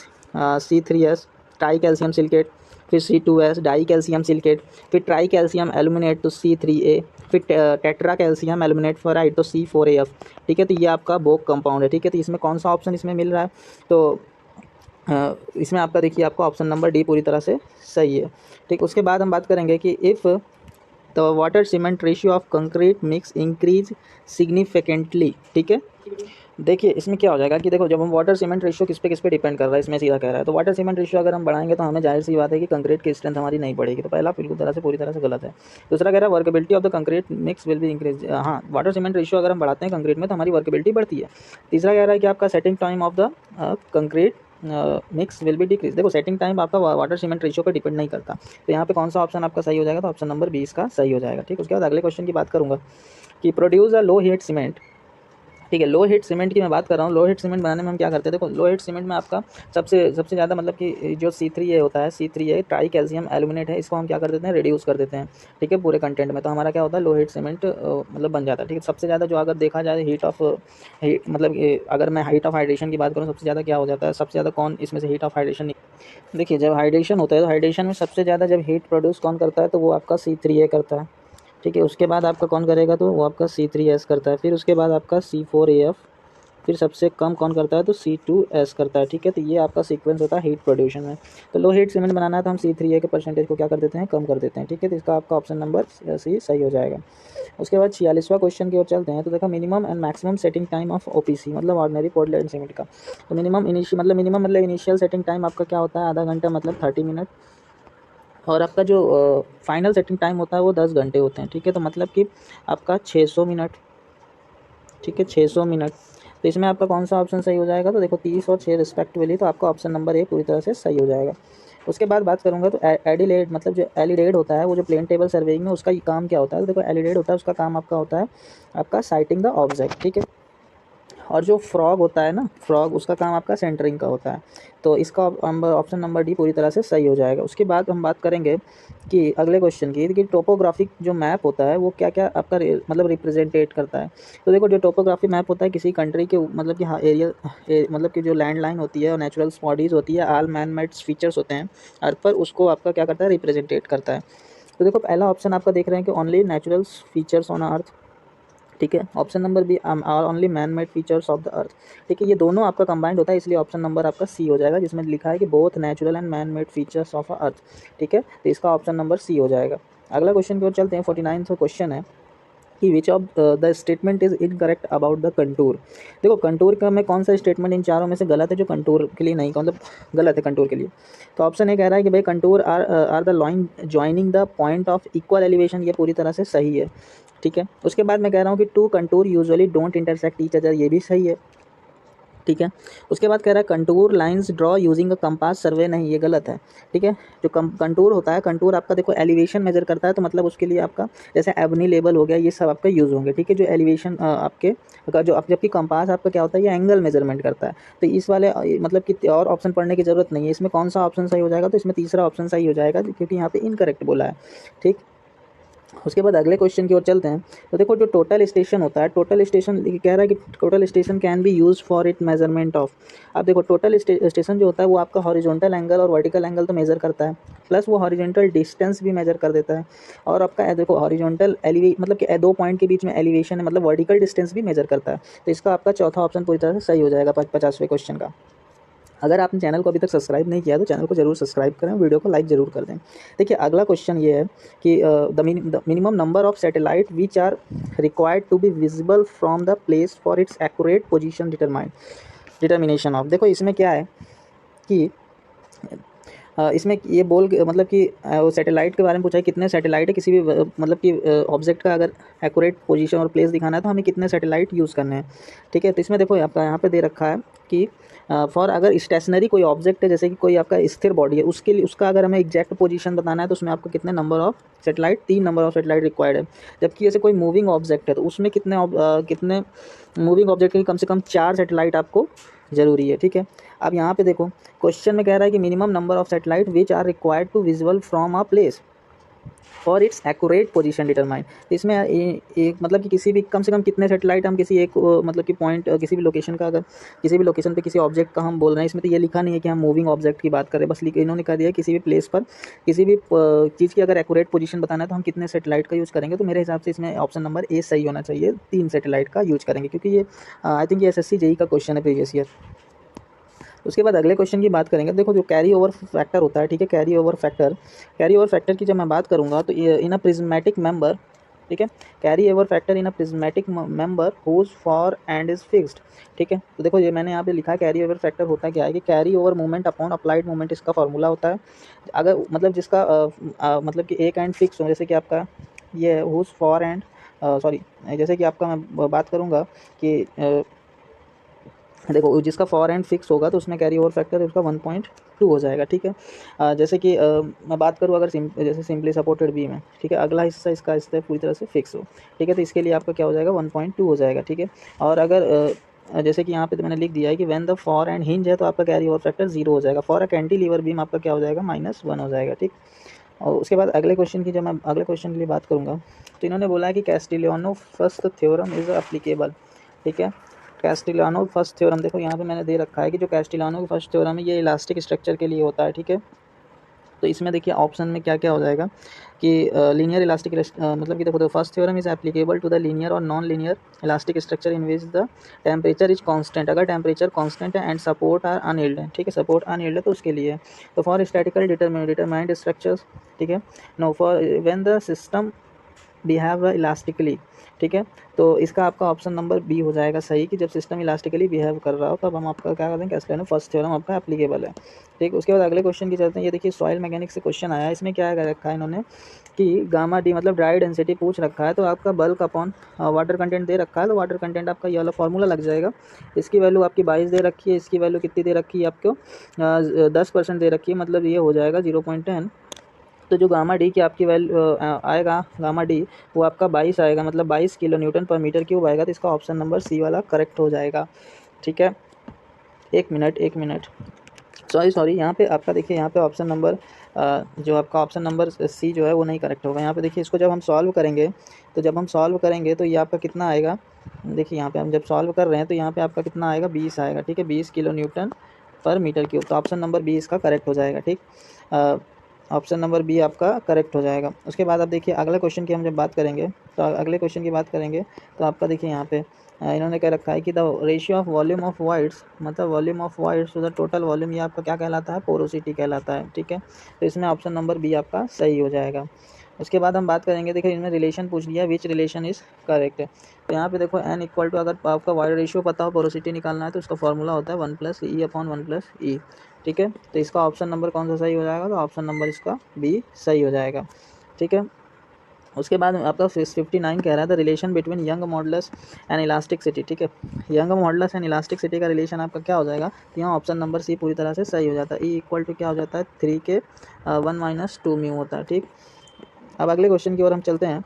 C3S ट्राई कैल्शियम सिलिकेट, फिर C2S डाई कैल्शियम सिलिकेट, फिर ट्राई कैल्शियम एल्यूमिनेट तो C3A, फिर टेट्रा कैल्शियम एल्यूमिनेट फ्लोराइड तो C4AF। ठीक है, तो ये आपका बोक कंपाउंड है। ठीक है, तो इसमें कौन सा ऑप्शन इसमें मिल रहा है? तो इसमें आपका देखिए आपका ऑप्शन नंबर डी पूरी तरह से सही है। ठीक, उसके बाद हम बात करेंगे कि if the water cement ratio of concrete mix increase significantly. ठीक है, देखिए इसमें क्या हो जाएगा कि देखो जब हम वाटर सीमेंट रेशियो किस पे डिपेंड कर रहा है, इसमें सीधा कह रहा है। तो वाटर सीमेंट रेशियो अगर हम बढ़ाएंगे तो हमें जाहिर सी बात है कि कंक्रीट की स्ट्रेंथ हमारी नहीं बढ़ेगी। तो पहला बिल्कुल तरह से पूरी तरह से गलत है। दूसरा कह रहा है workability of the concrete mix will be increase. हाँ, वाटर सीमेंट रेशियो अगर हम बढ़ाते हैं कंक्रीट में तो हमारी वर्केबिलिटी बढ़ती है। तीसरा कह रहा है कि आपका setting time of the concrete mix will be decrease. देखो सेटिंग टाइम आपका वाटर सीमेंट रेशियो पर डिपेंड नहीं करता। तो यहाँ पे कौन सा ऑप्शन आपका सही हो जाएगा? तो ऑप्शन नंबर 20 का सही हो जाएगा। ठीक, उसके बाद अगले क्वेश्चन की बात करूँगा कि produce a low heat cement. ठीक है, लो हीट सीमेंट की मैं बात कर रहा हूँ। लो हीट सीमेंट बनाने में हम क्या करते हैं? देखो लो हीट सीमेंट में आपका सबसे ज़्यादा मतलब कि जो C3A होता है, C3A ट्राई कैल्शियम एल्यूमिनेट है, इसको हम क्या कर देते हैं? रिड्यूस कर देते हैं। ठीक है, पूरे कंटेंट में। तो हमारा क्या होता है? लो हीट सीमेंट मतलब बन जाता है। ठीक है, सबसे ज़्यादा जो अगर देखा जाए मतलब अगर मैं हीट ऑफ हाइड्रेशन की बात करूँ, सबसे ज़्यादा क्या हो जाता है? सबसे ज़्यादा कौन इसमें से हीट ऑफ हाइड्रेशन? देखिए जब हाइड्रेशन होता है तो हाइड्रेशन में सबसे ज़्यादा जब हीट प्रोड्यूस कौन करता है? तो वो आपका C3A करता है। ठीक है, उसके बाद आपका कौन करेगा? तो वो आपका C3S करता है। फिर उसके बाद आपका C4AF, फिर सबसे कम कौन करता है? तो C2S करता है। ठीक है, तो ये आपका सीक्वेंस होता है हीट प्रोड्यूशन में। तो लो हीट सीमेंट बनाना है तो हम C3A के परसेंटेज को क्या कर देते हैं? कम कर देते हैं। ठीक है, तो इसका आपका ऑप्शन नंबर सी सही हो जाएगा। उसके बाद 46वां क्वेश्चन की ओर चलते हैं। तो देखो minimum and maximum setting time of OPC मतलब ऑर्डिनरी पोर्टलैंड सीमेंट का। तो मिनिमम इनिशियल सेटिंग टाइम आपका क्या होता है? आधा घंटा मतलब 30 मिनट। और आपका जो फाइनल सेटिंग टाइम होता है वो 10 घंटे होते हैं। ठीक है, तो मतलब कि आपका 600 मिनट। ठीक है, 600 मिनट। तो इसमें आपका कौन सा ऑप्शन सही हो जाएगा? तो देखो 30 और 6 रिस्पेक्टिवली, तो आपका ऑप्शन नंबर ए पूरी तरह से सही हो जाएगा। उसके बाद बात करूँगा तो एडिलेड मतलब जो एलिडेड होता है वो जो प्लेन टेबल सर्वेइंग में उसका ये काम क्या होता है? तो देखो एलिडेड होता है उसका काम आपका होता है आपका साइटिंग द ऑब्जेक्ट। ठीक है, और जो फ्रॉग होता है ना, फ्रॉग उसका काम आपका सेंटरिंग का होता है। तो इसका ऑप्शन नंबर डी पूरी तरह से सही हो जाएगा। उसके बाद हम बात करेंगे कि अगले क्वेश्चन की कि टोपोग्राफिक जो मैप होता है वो क्या क्या आपका मतलब रिप्रेजेंटेट करता है। तो देखो जो टोपोग्राफिक मैप होता है किसी कंट्री के मतलब कि हाँ एरिया मतलब कि जो लैंड लाइन होती है और नेचुरल बॉडीज़ होती है, ऑल मैन मेड फीचर्स होते हैं अर्थ पर, उसको आपका क्या करता है? रिप्रेजेंटेट करता है। तो देखो पहला ऑप्शन आपका देख रहे हैं कि only natural features on earth. ठीक है, option number B are only man made features of the earth. ठीक है, ये दोनों आपका कंबाइंड होता है, इसलिए ऑप्शन नंबर आपका सी हो जाएगा, जिसमें लिखा है कि both natural and man made features of earth. ठीक है, तो इसका ऑप्शन नंबर सी हो जाएगा। अगला क्वेश्चन की ओर चलते हैं। 49वां क्वेश्चन है कि which of the statement is incorrect about the contour. देखो कंटूर का में कौन सा स्टेटमेंट इन चारों में से गलत है जो कंटूर के लिए नहीं मतलब गलत है कंटूर के लिए? तो ऑप्शन ए कह रहा है कि भाई contour are the line joining the point of equal elevation, ये पूरी तरह से सही है। ठीक है, उसके बाद मैं कह रहा हूँ कि two contour usually don't intersect each other, ये भी सही है। ठीक है, उसके बाद कह रहा है contour lines draw using a compass सर्वे, नहीं ये गलत है। ठीक है, जो कंटूर होता है, कंटूर आपका देखो एलिवेशन मेजर करता है, तो मतलब उसके लिए आपका जैसे एबनी लेवल हो गया, ये सब आपका यूज़ होंगे। ठीक है, जो एलिवेशन आपके का जो आप जबकि कंपास आपका क्या होता है? ये एंगल मेजरमेंट करता है। तो इस वाले मतलब कि और ऑप्शन पढ़ने की जरूरत नहीं है। इसमें कौन सा ऑप्शन सही हो जाएगा? तो इसमें तीसरा ऑप्शन सही हो जाएगा, क्योंकि यहाँ पे इनकरेक्ट बोला है। ठीक, उसके बाद अगले क्वेश्चन की ओर चलते हैं। तो देखो जो टोटल स्टेशन होता है, टोटल स्टेशन कह रहा है कि total station can be use for it measurement of. अब देखो टोटल स्टेशन जो होता है वो आपका हॉरिजॉन्टल एंगल और वर्टिकल एंगल तो मेजर करता है, प्लस वो हॉरिजॉन्टल डिस्टेंस भी मेजर कर देता है। और आपका देखो हॉरिजॉन्टल मतलब कि दो पॉइंट के बीच में एलिवेशन है, मतलब वर्टिकल डिस्टेंस भी मेजर करता है। तो इसका आपका चौथा ऑप्शन पूरी तरह से सही हो जाएगा 50वें क्वेश्चन का। अगर आपने चैनल को अभी तक सब्सक्राइब नहीं किया तो चैनल को जरूर सब्सक्राइब करें, वीडियो को लाइक जरूर कर दें। देखिए अगला क्वेश्चन ये है कि the minimum number of satellite which are required to be visible from the place for its accurate position determination of. देखो इसमें क्या है कि इसमें ये मतलब कि सैटेलाइट के बारे में पूछा है, कितने सैटेलाइट है किसी भी मतलब कि ऑब्जेक्ट का अगर एक्यूरेट पोजीशन और प्लेस दिखाना है तो हमें कितने सैटेलाइट यूज़ करने हैं। ठीक है, तो इसमें देखो आपका यहाँ पे दे रखा है कि फॉर अगर स्टेशनरी कोई ऑब्जेक्ट है, जैसे कि कोई आपका स्थिर बॉडी है, उसके लिए उसका अगर हमें एग्जैक्ट पोजीशन बताना है तो उसमें आपको कितने number of satellite 3 number of satellite required है। जबकि जैसे कोई मूविंग ऑब्जेक्ट है तो उसमें कितने मूविंग ऑब्जेक्ट के कम से कम 4 सैटेलाइट आपको ज़रूरी है, ठीक है। अब यहाँ पे देखो क्वेश्चन में कह रहा है कि minimum number of satellite which are required to visual from a place for its accurate position determine. इसमें एक मतलब कि किसी भी कम से कम कितने सैटेलाइट हम किसी एक मतलब कि पॉइंट किसी भी लोकेशन का, अगर किसी भी लोकेशन पे किसी ऑब्जेक्ट का हम बोल रहे हैं, इसमें तो ये लिखा नहीं है कि हम मूविंग ऑब्जेक्ट की बात करें, बस इन्होंने कह दिया है किसी भी प्लेस पर किसी भी चीज़ की अगर एक्यूरेट पोजीशन बताना है तो हम कितने सैटेलाइट का यूज़ करेंगे। तो मेरे हिसाब से इसमें ऑप्शन नंबर ए सही होना चाहिए, 3 सैटेलाइट का यूज करेंगे, क्योंकि ये आई थिंक ये एसएससी जेई का क्वेश्चन है प्रीवियस ईयर। उसके बाद अगले क्वेश्चन की बात करेंगे। देखो जो कैरी ओवर फैक्टर होता है, ठीक है, कैरी ओवर फैक्टर की जब मैं बात करूँगा तो इन अ प्रिज्मेटिक मेंबर, ठीक है, carry over factor in a prismatic member whose far end is fixed, ठीक है। तो देखो ये मैंने यहाँ पे लिखा है कैरी ओवर फैक्टर होता क्या है कि carry over moment upon applied moment, इसका फॉर्मूला होता है। अगर मतलब जिसका मतलब कि एक एंड फिक्स हो, जैसे कि आपका ये हुज फॉर एंड सॉरी, जैसे कि आपका मैं बात करूँगा कि देखो जिसका फॉर एंड फिक्स होगा तो उसमें कैरी ओवर फैक्टर उसका 1.2 हो जाएगा, ठीक है। जैसे कि मैं बात करूँ अगर जैसे सिंपली सपोर्टेड बीम है, ठीक है, अगला हिस्सा इसका हिस्सा पूरी तरह से फिक्स हो, ठीक है, तो इसके लिए आपका क्या हो जाएगा 1.2 हो जाएगा, ठीक है। और अगर जैसे कि यहाँ पे तो मैंने लिख दिया है कि when the for and hinge है तो आपका कैरी ओवर फैक्टर 0 हो जाएगा, फॉर अ कैंटिलीवर बीम आपका क्या हो जाएगा -1 हो जाएगा, ठीक। और उसके बाद अगले क्वेश्चन की, जब मैं अगले क्वेश्चन के लिए बात करूँगा तो इन्होंने बोला है कि कैस्टिलियानो फर्स्ट थ्योरम इज़ अप्लीकेबल, ठीक है। कैस्टिलियानो फर्स्ट थ्योरम, देखो यहाँ पे मैंने दे रखा है कि जो कैस्टिलियानो फर्स्ट थ्योरम है ये इलास्टिक स्ट्रक्चर के लिए होता है, ठीक है। तो इसमें देखिए ऑप्शन में क्या क्या हो जाएगा कि लीनियर इलास्टिक मतलब कि देखो first theorem is applicable to the linear और non linear elastic structure in which the temperature is constant, अगर टेम्परेचर कांस्टेंट है एंड सपोर्ट आर अनयील्ड है, ठीक है, सपोर्ट अनयील्ड है तो उसके लिए। तो फॉर स्टैटिकल डिटरमाइंड स्ट्रक्चर्स, ठीक है, no for when the system behave elastically, ठीक है। तो इसका आपका ऑप्शन नंबर बी हो जाएगा सही, कि जब सिस्टम इलास्टिकली बिहेव कर रहा हो तब हम आपका क्या करते हैं, कैसे लेना, फर्स्ट थ्योरम आपका एप्लीकेबल है, ठीक। उसके बाद अगले क्वेश्चन की चलते हैं। ये देखिए सॉइल मैकेनिक्स से क्वेश्चन आया है, इसमें क्या कर रखा है इन्होंने कि गामा डी मतलब ड्राई डेंसिटी पूछ रखा है, तो आपका बल्क अपॉन वाटर कंटेंट दे रखा है, तो वाटर कंटेंट आपका ये वाला फॉर्मूला लग जाएगा। इसकी वैल्यू आपकी 22 दे रखी है, इसकी वैल्यू कितनी दे रखी है आपको 10% दे रखी है, मतलब ये हो जाएगा 0.10। तो जो गामा डी की आपकी वैल्यू आएगा गामा डी वो आपका 22 आएगा, मतलब 22 किलो न्यूटन पर मीटर क्यूब आएगा, तो इसका ऑप्शन नंबर सी वाला करेक्ट हो जाएगा, ठीक है। एक मिनट सॉरी यहाँ पे आपका देखिए, यहाँ पे ऑप्शन नंबर जो आपका ऑप्शन नंबर सी जो है वो नहीं करेक्ट होगा। यहाँ पे देखिए इसको जब हम सॉल्व करेंगे तो ये आपका कितना आएगा, देखिए यहाँ पे हम जब सॉल्व कर रहे हैं तो यहाँ पे आपका कितना आएगा 20 आएगा, ठीक है, 20 किलो न्यूटन पर मीटर क्यूब। तो ऑप्शन नंबर बी इसका करेक्ट हो जाएगा, ठीक। ऑप्शन नंबर बी आपका करेक्ट हो जाएगा। उसके बाद आप देखिए अगले क्वेश्चन की हम जब बात करेंगे तो आपका देखिए यहाँ पे इन्होंने क्या रखा है कि the ratio of volume of voids, मतलब volume of voids to the total volume, ये आपका क्या कहलाता है, पोरोसिटी कहलाता है, ठीक है। तो इसमें ऑप्शन नंबर बी आपका सही हो जाएगा। उसके बाद हम बात करेंगे, देखिए इनमें रिलेशन पूछ लिया, विच रिलेशन इज़ करेक्ट है। तो यहाँ पे देखो n इक्वल टू, अगर आपका वाइड रेशियो पता हो पोरोसिटी निकालना है तो उसका फॉर्मूला होता है 1+E/1+E, ठीक है। तो इसका ऑप्शन नंबर कौन सा सही हो जाएगा, तो ऑप्शन नंबर इसका बी सही हो जाएगा, ठीक है। उसके बाद आपका 59 कह रहा था relation between young modulus and elasticity, ठीक है। यंग मॉडुलस एंड इलास्टिसिटी का रिलेशन आपका क्या हो जाएगा, तो यहाँ ऑप्शन नंबर सी पूरी तरह से सही हो जाता है। ई इक्वल टू क्या हो जाता है 3 के 1 - 2 म्यू होता है, ठीक। अब अगले क्वेश्चन की ओर हम चलते हैं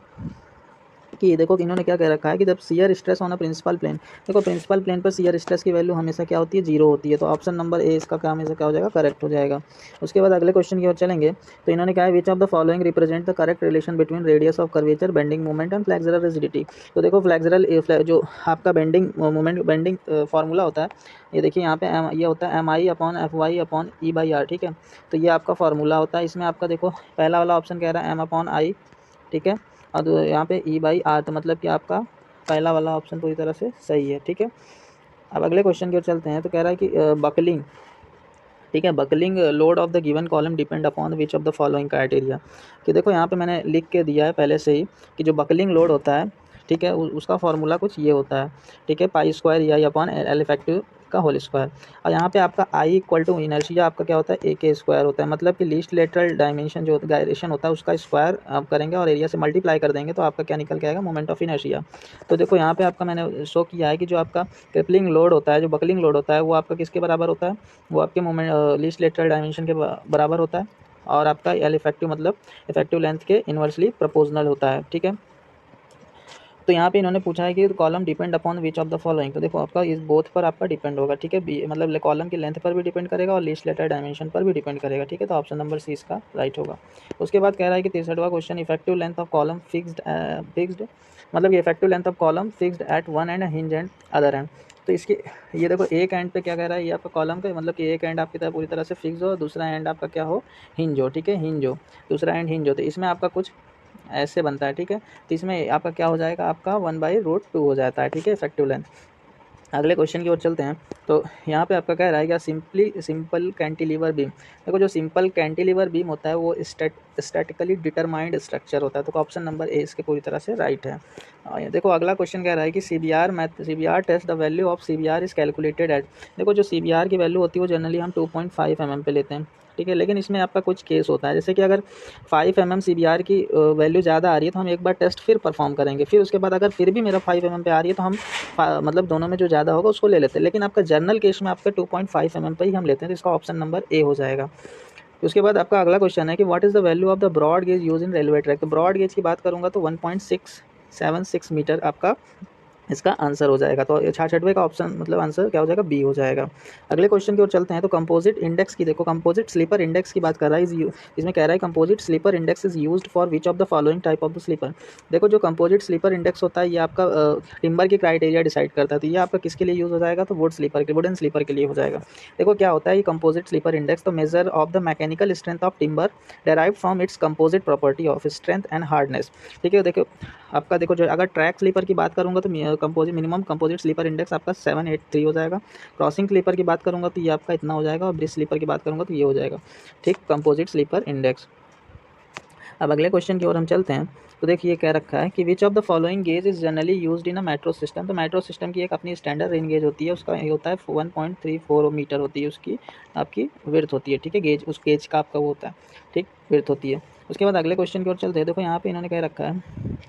कि देखो कि इन्होंने क्या कह रखा है कि जब shear stress on a principal plane, देखो प्रिंसिपल प्लेन पर शियर स्ट्रेस की वैल्यू हमेशा क्या होती है 0 होती है, तो ऑप्शन नंबर ए इसका क्या हमेशा क्या हो जाएगा, करेक्ट हो जाएगा। उसके बाद अगले क्वेश्चन की ओर चलेंगे तो इन्होंने कहा है which of the following represent the correct relation between radius of curvature, bending moment and flexural rigidity. तो देखो फ्लेक्सुरल जो आपका बेंडिंग मोमेंट बेंडिंग फार्मूला होता है, ये देखिए यहाँ पे ये होता है MI/FY/E/R, ठीक है। तो ये आपका फार्मूला होता है, इसमें आपका देखो पहला वाला ऑप्शन कह रहा है M/I, ठीक है, और यहाँ पे E/R, तो मतलब कि आपका पहला वाला ऑप्शन पूरी तरह से सही है, ठीक है। अब अगले क्वेश्चन की ओर चलते हैं तो कह रहा है कि बकलिंग, ठीक है, buckling load of the given column depend upon which of the following criteria, कि देखो यहाँ पे मैंने लिख के दिया है पहले से ही कि जो बकलिंग लोड होता है, ठीक है, उसका फॉर्मूला कुछ ये होता है, ठीक है, π² EI/L इफेक्टिव का होल स्क्वायर। और यहाँ पे आपका I इक्वल टू इनर्शिया आपका क्या होता है AK² होता है, मतलब कि लीस्ट लेटरल डायमेंशन जो गायरेशन होता है उसका स्क्वायर आप करेंगे और एरिया से मल्टीप्लाई कर देंगे तो आपका क्या निकल के आएगा, मोमेंट ऑफ इनर्शिया। तो देखो यहाँ पे आपका मैंने शो किया है कि जो आपका क्रिपलिंग लोड होता है, जो बकलिंग लोड होता है वो आपका किसके बराबर होता है, वो आपके मोमेंट लीस्ट लेटरल डायमेंशन के बराबर होता है, और आपका L इफेक्टिव मतलब इफेक्टिव लेंथ के इन्वर्सली प्रोपोर्शनल होता है, ठीक है। तो यहाँ पे इन्होंने पूछा है कि column depend upon which of the following. तो देखो आपका इस बोथ पर आपका डिपेंड होगा, ठीक है, मतलब कॉलम की लेंथ पर भी डिपेंड करेगा और लीस्ट लेटर डायमेंशन पर भी डिपेंड करेगा, ठीक है। तो ऑप्शन नंबर सी इसका राइट होगा। उसके बाद कह रहा है कि 63वां question, effective length of column fixed मतलब ये effective length of column fixed at one end hinge end other end. तो इसके ये देखो एक एंड पे क्या कह रहा है, ये आपका कॉलम का मतलब कि एक एंड आपकी तरह पूरी तरह से फिक्स हो, दूसरा एंड आपका क्या हो, हिंज हो, ठीक है, हिंज हो, दूसरा एंड हिंज हो। तो इसमें आपका कुछ ऐसे बनता है, ठीक है। तो इसमें आपका क्या हो जाएगा, आपका 1/√2 हो जाता है, ठीक है, इफेक्टिव लेंथ। अगले क्वेश्चन की ओर चलते हैं। तो यहाँ पे आपका कह रहा है क्या, सिंपल कैंटिलीवर बीम। देखो जो सिंपल कैंटिलीवर बीम होता है वो स्टैटिकली डिटरमाइंड स्ट्रक्चर होता है। तो ऑप्शन नंबर ए इसके पूरी तरह से राइट है। देखो अगला क्वेश्चन कह रहा है कि CBR test the value of CBR is calculated at. देखो जो CBR की वैल्यू होती है वो जनरली हम 2.5 mm पे लेते हैं, ठीक है। लेकिन इसमें आपका कुछ केस होता है, जैसे कि अगर 5 mm CBR की वैल्यू ज़्यादा आ रही है तो हम एक बार टेस्ट फिर परफॉर्म करेंगे, फिर उसके बाद अगर फिर भी मेरा 5 mm पे आ रही है तो हम मतलब दोनों में जो ज़्यादा होगा उसको ले लेते हैं। लेकिन आपका जनरल केस में आपका 2.5 mm पे ही हम लेते हैं, तो इसका ऑप्शन नंबर ए हो जाएगा। उसके बाद आपका अगला क्वेश्चन है कि what is the value of the broad gauge use in railway track. तो ब्रॉड गेज की बात करूँगा तो 1.676 मीटर आपका इसका आंसर हो जाएगा। तो 66वें का ऑप्शन मतलब आंसर क्या हो जाएगा, बी हो जाएगा। अगले क्वेश्चन की ओर चलते हैं। तो कंपोजिट इंडेक्स की देखो, कंपोजिट स्लीपर इंडेक्स की बात कर रहा है, इसमें कह रहा है composite sleeper index is used for which of the following type of the sleeper. देखो जो कंपोजिट स्लीपर इंडेक्स होता है ये आपका टिम्बर की क्राइटेरिया डिसाइड करता है। तो ये आपका किसके लिए यूज़ हो जाएगा, तो वुडन स्लीपर के लिए हो जाएगा। देखो क्या होता है ये कंपोजिट स्लीपर इंडेक्स, तो measure of the mechanical strength of timber derive from its composite property of strength and hardness, ठीक है। देखो आपका देखो जो अगर ट्रैक स्लीपर की बात करूँगा तो मिनिमम कंपोजिट स्लीपर इंडेक्स आपका 783 हो जाएगा। क्रॉसिंग स्लीपर की बात करूँगा तो ये आपका इतना हो जाएगा, और ब्रिज स्लीपर की बात करूँगा तो ये हो जाएगा, ठीक, कंपोजिट स्लीपर इंडेक्स। अब अगले क्वेश्चन की ओर हम चलते हैं। तो देखिए क्या रखा है कि which of the following gauge is generally used in a metro system. तो मेट्रो सिस्टम की एक अपनी स्टैंडर्ड रेन गेज होती है, उसका ये होता है 1.34 मीटर होती है उसकी आपकी विड्थ होती है, ठीक है, गेज उस गेज का आपका वो होता है, ठीक, विड्थ होती है। उसके बाद अगले क्वेश्चन की ओर चलते हैं। देखो यहाँ पे इन्होंने क्या रखा है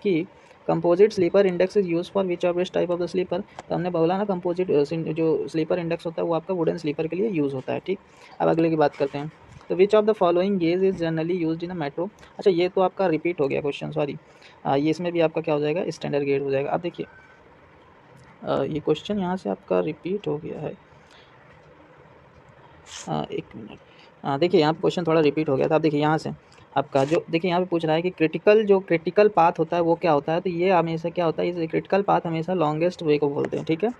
कि composite sleeper index is use for which of this type of the sleeper. तो हमने बोला ना कंपोजिट जो स्लीपर इंडेक्स होता है वो आपका वुडन स्लीपर के लिए यूज़ होता है, ठीक। अब अगले की बात करते हैं। तो विच of the following gauge is generally used in a metro. अच्छा ये तो आपका रिपीट हो गया क्वेश्चन, सॉरी, ये इसमें भी आपका क्या हो जाएगा, स्टैंडर्ड गेज हो जाएगा। अब देखिए ये क्वेश्चन यहाँ से आपका रिपीट हो गया है, एक मिनट, देखिए यहाँ पे क्वेश्चन थोड़ा रिपीट हो गया था। अब देखिए यहाँ से आपका जो देखिए यहाँ पे पूछ रहा है कि क्रिटिकल पाथ होता है वो क्या होता है। तो ये हमेशा क्या होता है, इस क्रिटिकल पाथ हमेशा लॉन्गेस्ट वे को बोलते हैं, ठीक है।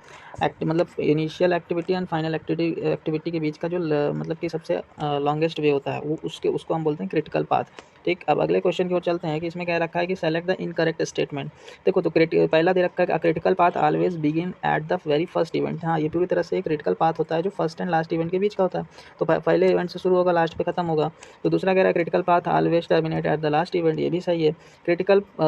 मतलब initial activity and final activity के बीच का जो मतलब कि सबसे लॉन्गेस्ट वे होता है वो उसको हम बोलते हैं क्रिटिकल पाथ, ठीक। अब अगले क्वेश्चन की ओर चलते हैं कि इसमें क्या रखा है कि सेलेक्ट द इनकरेक्ट स्टेटमेंट। देखो तो पहला दे रखा है critical path always begin at the very first event. हाँ ये पूरी तरह से एक क्रिटिकल पाथ होता है जो फर्स्ट एंड लास्ट इवेंट के बीच का होता है। तो पहले इवेंट से शुरू होगा लास्ट पे खत्म होगा। तो दूसरा कह रहा है critical path always terminate at the last event, ये भी सही है।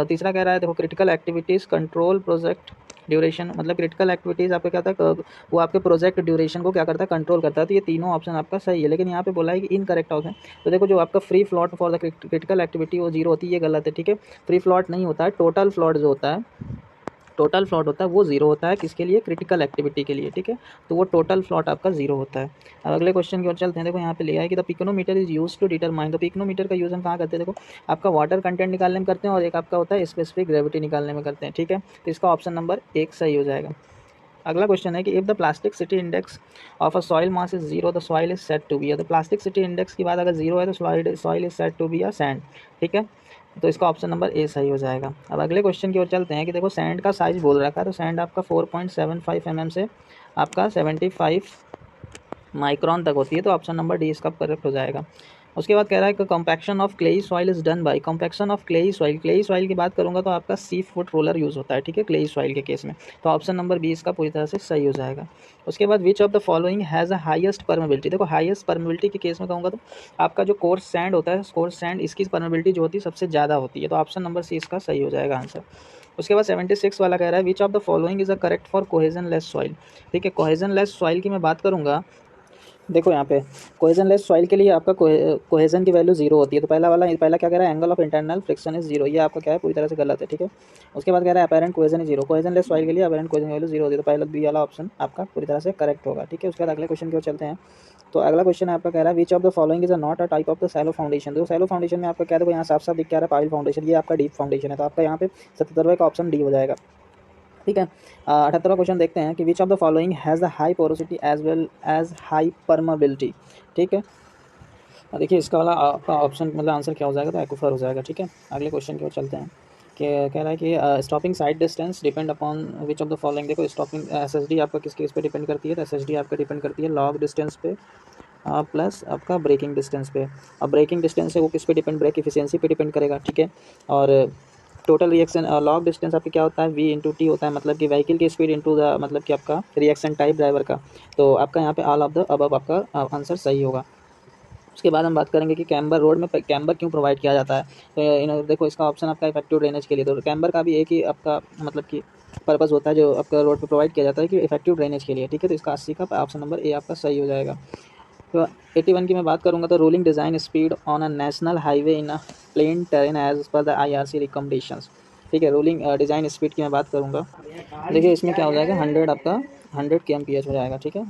तीसरा कह रहा है देखो critical activities control project duration, मतलब क्रिटिकल एक्टिविटीज़ आपका क्या था, वो आपके प्रोजेक्ट ड्यूरेशन को क्या करता है, कंट्रोल करता है। तो ये तीनों ऑप्शन आपका सही है, लेकिन यहाँ पे बोला है कि इनकरेक्ट ऑप्शन। तो देखो जो आपका free float for the critical activity वो 0 होती है, ये गलत है, ठीक है। फ्री फ्लॉट नहीं होता है, टोटल फ्लॉट जो होता है, टोटल फ्लॉट होता है वो 0 होता है, किसके लिए, क्रिटिकल एक्टिविटी के लिए, ठीक है। तो वो टोटल फ्लॉट आपका 0 होता है। अब अगले क्वेश्चन की ओर चलते हैं। देखो यहाँ पे लिया है कि the pycnometer is use to determine. तो पिकोनोमीटर का यूज़ हम कहाँ करते हैं, देखो आपका वाटर कंटेंट निकालने में करते हैं और एक आपका होता है स्पेसिफिक ग्रेविटी निकालने में करते हैं, ठीक है। तो इसका ऑप्शन नंबर 1 सही हो जाएगा। अगला क्वेश्चन है कि if the plasticity index of a soil mass is 0 the soil is set to be. तो प्लास्टिक सिटी इंडेक्स की बात अगर 0 है तो soil is set to be a sand, ठीक है। तो इसका ऑप्शन नंबर ए सही हो जाएगा। अब अगले क्वेश्चन की ओर चलते हैं कि देखो सैंड का साइज बोल रखा है। तो सैंड आपका 4.75 mm से आपका 75 माइक्रॉन तक होती है। तो ऑप्शन नंबर डी इसका करेक्ट हो जाएगा। उसके बाद कह रहा है कि compaction of clayey soil is done by. Compaction of clayey soil की बात करूंगा तो आपका सी फुट रोलर यूज़ होता है, ठीक है, क्लेई सॉइल के केस में। तो ऑप्शन नंबर बी इसका पूरी तरह से सही हो जाएगा। उसके बाद विच of the following has a highest permeability. देखो हाईएस्ट परमेबिलिटी के केस में कहूँगा तो आपका जो कोर्स सैंड होता है, कोर्स सैंड इसकी परमेबिलिटी जो होती है सबसे ज़्यादा होती है। तो ऑप्शन नंबर सी इसका सही हो जाएगा आंसर। उसके बाद 76 वाला कह रहा है which of the following is a correct for cohesion less soil. ठीक है, कोहेजन लेस सॉइल की मैं बात करूँगा। देखो यहाँ पे कोहेजन लेस सॉइल के लिए आपका कोहेजन की वैल्यू 0 होती है। तो पहला क्या कह रहा है, angle of internal friction is 0, ये आपका क्या है, पूरी तरह से गलत है, ठीक है। उसके बाद कह रहा है apparent cohesion is 0, cohesion less soil के लिए अपैरेंट कोहेजन की वैल्यू 0 होती है। तो पहला बी वाला ऑप्शन आपका पूरी तरह से करेक्ट होगा, ठीक है। उसके बाद अगले क्वेश्चन की ओर चलते हैं। तो अगला क्वेश्चन आपका कह रहा है which of the following is not a type of the shallow foundation. तो सैलो फाउंडेशन में आपका क्या, देखो यहाँ साफ साफ दिख क्या रहा है, पाइल फाउंडेशन, ये आपका डीप फाउंडेशन है। तो आपका यहाँ पे 77वें का ऑप्शन डी हो जाएगा। ठीक है। 78वां क्वेश्चन देखते हैं कि which of the following has the high porosity as well as high permeability. ठीक है, देखिए इसका वाला आपका ऑप्शन मतलब आंसर क्या हो जाएगा, तो एक्वाफर हो जाएगा। ठीक है, अगले क्वेश्चन की ओर चलते हैं कि कह रहा है कि stopping side distance depend upon which of the following. देखो स्टॉपिंग एसएसडी आपका किस पे डिपेंड करती है, तो एसएसडी आपका डिपेंड करती है लॉग डिस्टेंस पे प्लस आपका ब्रेकिंग डिस्टेंस पे। अब ब्रेकिंग डिस्टेंस है वो किस पे डिपेंड, ब्रेक इफिशियंसी पे डिपेंड करेगा। ठीक है, और टोटल रिएक्शन लॉग डिस्टेंस आपका क्या होता है, वी इंटू टी होता है, मतलब कि व्हीकल की स्पीड इंटू द मतलब कि आपका रिएक्शन टाइप ड्राइवर का। तो आपका यहाँ पे ऑल ऑफ द अबव आपका आंसर सही होगा। उसके बाद हम बात करेंगे कि कैम्बर रोड में कैम्बर क्यों प्रोवाइड किया जाता है। तो देखो इसका ऑप्शन आपका इफेक्टिव ड्रेनेज के लिए। तो कैम्बर का भी एक ही आपका मतलब कि पर्पज़ होता है जो आपका रोड पे प्रोवाइड किया जाता है कि इफेक्टिव ड्रेनेज के लिए। ठीक है, तो इसका 80 का ऑप्शन नंबर ए आपका सही हो जाएगा। तो 81 की मैं बात करूँगा तो rolling design speed on a national highway in a plain terrain as per the IRC recommendations. ठीक है, रोलिंग डिज़ाइन स्पीड की मैं बात करूँगा, देखिए इसमें क्या हो जाएगा 100 आपका 100 kmph हो जाएगा। ठीक है,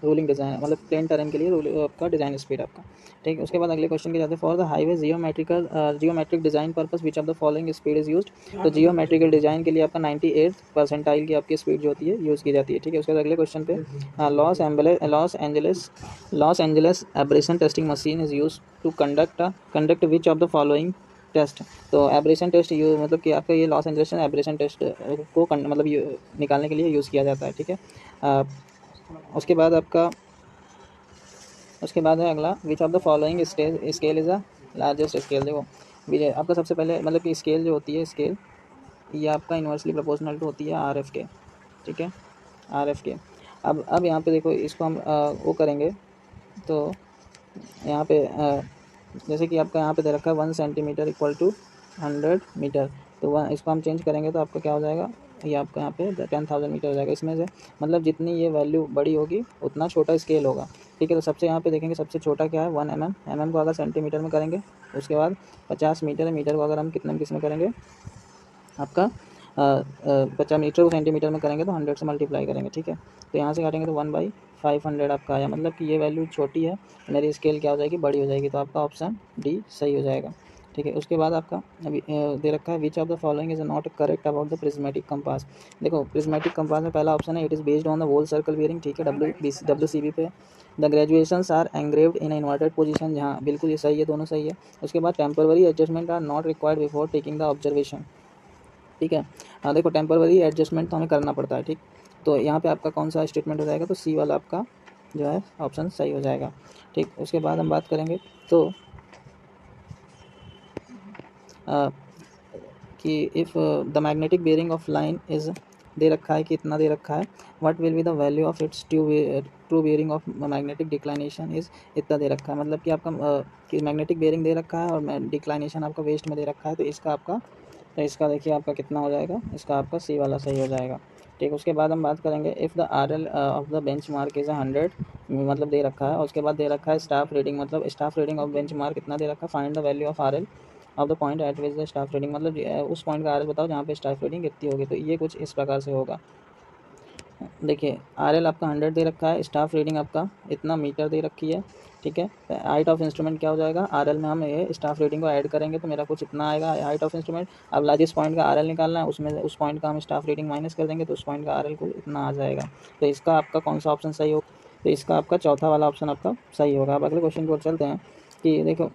रोलिंग डिज़ाइन मतलब प्लेन टर्न के लिए आपका डिज़ाइन स्पीड आपका। ठीक है, उसके बाद अगले क्वेश्चन के जाते हैं for the highway geometric design purpose which of the following speed is used. तो जियोमेट्रिकल डिज़ाइन के लिए आपका 98 परसेंटाइल की आपकी स्पीड जो होती है यूज़ की जाती है। ठीक है, उसके बाद अगले क्वेश्चन पे Los Angeles abrasion testing machine is use to conduct which of the following test. तो एब्रेशन टेस्ट यू मतलब कि आपका ये लॉस एंजलिस एब्रेशन टेस्ट को मतलब निकालने के लिए यूज़ किया जाता है। ठीक है, अ, उसके बाद आपका उसके बाद है अगला विच of the following scale is a largest scale. देखो आपका सबसे पहले मतलब कि स्केल जो होती है स्केल ये आपका इन्वर्सली प्रोपोर्शनल टू होती है आरएफ के। ठीक है, आरएफ के। अब यहाँ पे देखो इसको हम वो करेंगे तो यहाँ पे जैसे कि आपका यहाँ पे दे रखा है 1 सेंटीमीटर इक्वल टू 100 मीटर। तो वह इसको हम चेंज करेंगे तो आपका क्या हो जाएगा, ये आपका यहाँ पे 10,000 मीटर हो जाएगा। इसमें से मतलब जितनी ये वैल्यू बड़ी होगी उतना छोटा स्केल होगा। ठीक है, तो सबसे यहाँ पे देखेंगे सबसे छोटा क्या है 1 mm को अगर सेंटीमीटर में करेंगे, उसके बाद 50 मीटर, मीटर को अगर हम किस में करेंगे आपका 50 मीटर को सेंटीमीटर में करेंगे तो 100 से मल्टीप्लाई करेंगे। ठीक है, तो यहाँ से काटेंगे तो 1/500 आपका आया, मतलब कि ये वैल्यू छोटी है, मेरी स्केल क्या हो जाएगी, बड़ी हो जाएगी। तो आपका ऑप्शन डी सही हो जाएगा। ठीक है, उसके बाद आपका अभी दे रखा है which of the following is not correct about the prismatic compass. देखो प्रिज्मेटिक कंपास में पहला ऑप्शन है it is based on the whole circle bearing. ठीक है, WCB पे the graduations are engraved in inverted position, जहाँ बिल्कुल ये सही है, दोनों सही है। उसके बाद temporary adjustment are not required before taking the observation. ठीक है, देखो टेम्पररी एडजस्टमेंट तो हमें करना पड़ता है। ठीक, तो यहाँ पे आपका कौन सा स्टेटमेंट हो जाएगा, तो सी वाला आपका जो है ऑप्शन सही हो जाएगा। ठीक, उसके बाद हम बात करेंगे तो कि if the magnetic bearing of line is they रखा है कि इतना दे रखा है, what will be the value of its true bearing of magnetic declination is इतना दे रखा है, मतलब कि आपका कि मैग्नेटिक बेयरिंग दे रखा है और डिक्लाइनेशन आपका वेस्ट में दे रखा है। तो इसका देखिए आपका कितना हो जाएगा, इसका आपका सी वाला सही हो जाएगा। ठीक, उसके बाद हम बात करेंगे if the RL of the bench mark is 100, मतलब दे रखा है। उसके बाद दे रखा है स्टाफ रीडिंग, मतलब staff reading of bench mark कितना दे रखा है, find the value of RL of the point eight which the staff reading, मतलब उस पॉइंट का RL बताओ जहाँ पे स्टाफ रीडिंग कितनी होगी। तो ये कुछ इस प्रकार से होगा। देखिए RL आपका 100 दे रखा है, स्टाफ रीडिंग आपका इतना मीटर दे रखी है। ठीक है, हाइट ऑफ इंस्ट्रूमेंट क्या हो जाएगा, RL में हम ये स्टाफ रीडिंग को ऐड करेंगे तो मेरा कुछ इतना आएगा हाइट ऑफ इंस्ट्रूमेंट। अब लार्जेस्ट पॉइंट का RL निकालना है, उसमें उस पॉइंट का हम स्टाफ रीडिंग माइनस कर देंगे तो उस पॉइंट का RL को इतना आ जाएगा। तो इसका आपका कौन सा ऑप्शन सही होगा, तो इसका आपका चौथा वाला ऑप्शन आपका सही होगा। अब अगले क्वेश्चन की ओर चलते हैं कि देखो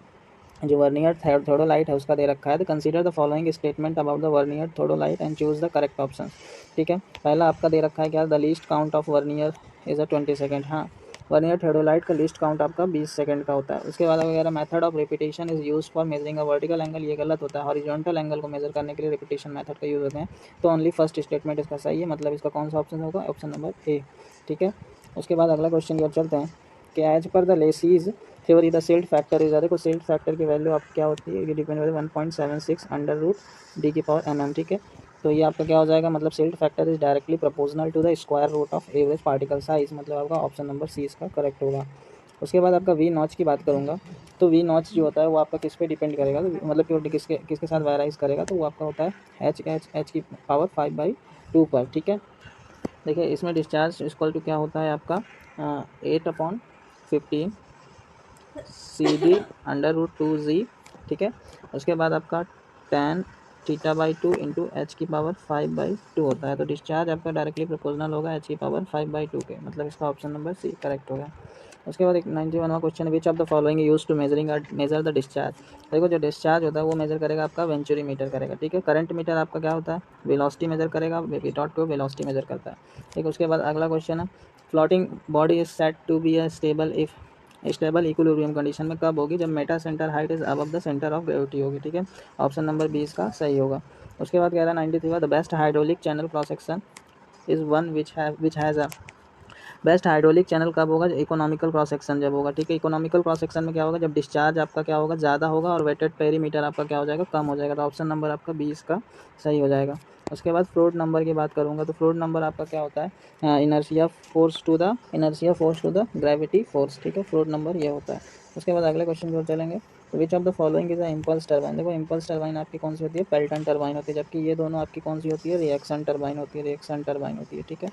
जो वर्नियर थोडोलाइट है उसका दे रखा है, तो consider the following statement about the vernier theodolite and choose the correct option. ठीक है, पहला आपका दे रखा है क्या, the least count of vernier is 20 second. हाँ, वर्नियर थोडोलाइट का लीस्ट काउंट आपका 20 सेकंड का होता है। उसके बाद वगैरह method of repetition is use for measuring a vertical angle, ये गलत होता है, हॉरिजॉन्टल एंगल को मेजर करने के लिए रिपीटेशन मेथड का यूज़ होते हैं। तो ओनली फर्स्ट स्टेटमेंट इसका सही है, मतलब इसका कौन सा ऑप्शन होगा, ऑप्शन नंबर ए। ठीक है, उसके बाद अगला क्वेश्चन की ओर चलते हैं कि as per the Lacey's theory the silt factor is, देखो सिल्ट फैक्टर की वैल्यू आप क्या होती है, ये डिपेंड होती है 1.76 अंडर रूट डी की पावर mm। ठीक है, तो ये आपका क्या हो जाएगा, मतलब silt factor is directly proportional to the square root of average particle size, मतलब आपका ऑप्शन नंबर सी इसका करेक्ट होगा। उसके बाद आपका वी नॉच की बात करूँगा, तो वी नॉच जो होता है वो आपका किस पे डिपेंड करेगा, तो मतलब कि किसके किसके साथ वायराइज करेगा, तो वो आपका होता है एच की पावर 5/2 पर। ठीक है, देखिए इसमें डिस्चार्ज इक्वल टू क्या होता है आपका 8/15 CD अंडर रूट 2Z। ठीक है, उसके बाद आपका 10 थीटा बाई 2 इंटू एच की पावर 5/2 होता है। तो डिस्चार्ज आपका डायरेक्टली प्रोपोर्शनल होगा एच की पावर 5/2 के, मतलब इसका ऑप्शन नंबर सी करेक्ट होगा। उसके बाद एक 91वां क्वेश्चन है, which of the following use to measure the discharge. देखो जो डिस्चार्ज होता है वो मेजर करेगा आपका वेंचुरी मीटर करेगा, ठीक है। करंट मीटर आपका क्या होता है, वेलोसिटी मेजर करेगा, विदाउट को वेलोसिटी मेजर करता है, ठीक है। उसके बाद अगला क्वेश्चन है, floating body is set to be a stable if stable equilibrium condition में कब होगी, जब metacentre height is above the centre of gravity होगी, ठीक है। ऑप्शन नंबर 20 का सही होगा। उसके बाद कह रहा है 93 the best hydraulic channel cross section is one which has a best hydraulic channel कब होगा, इकोनॉमिकल क्रॉस सेक्शन जब होगा, ठीक है। इकोनॉमिकल क्रॉस सेक्शन में क्या होगा, जब डिस्चार्ज आपका क्या होगा, ज़्यादा होगा और वेटेड पेरीमीटर आपका क्या हो जाएगा, कम हो जाएगा। तो ऑप्शन नंबर आपका 20 का सही हो जाएगा। उसके बाद फ्लूइड नंबर की बात करूँगा तो फ्लूइड नंबर आपका क्या होता है, inertia force to the gravity force, ठीक है। फ्लूइड नंबर ये होता है। उसके बाद अगले क्वेश्चन की ओर चलेंगे, तो विच of the following is a impulse turbine. देखो इम्पल्स टरबाइन आपकी कौन सी होती है, पेल्टन टरबाइन होती है, जबकि ये दोनों आपकी कौन सी होती है, रिएक्शन टरबाइन होती है, ठीक है।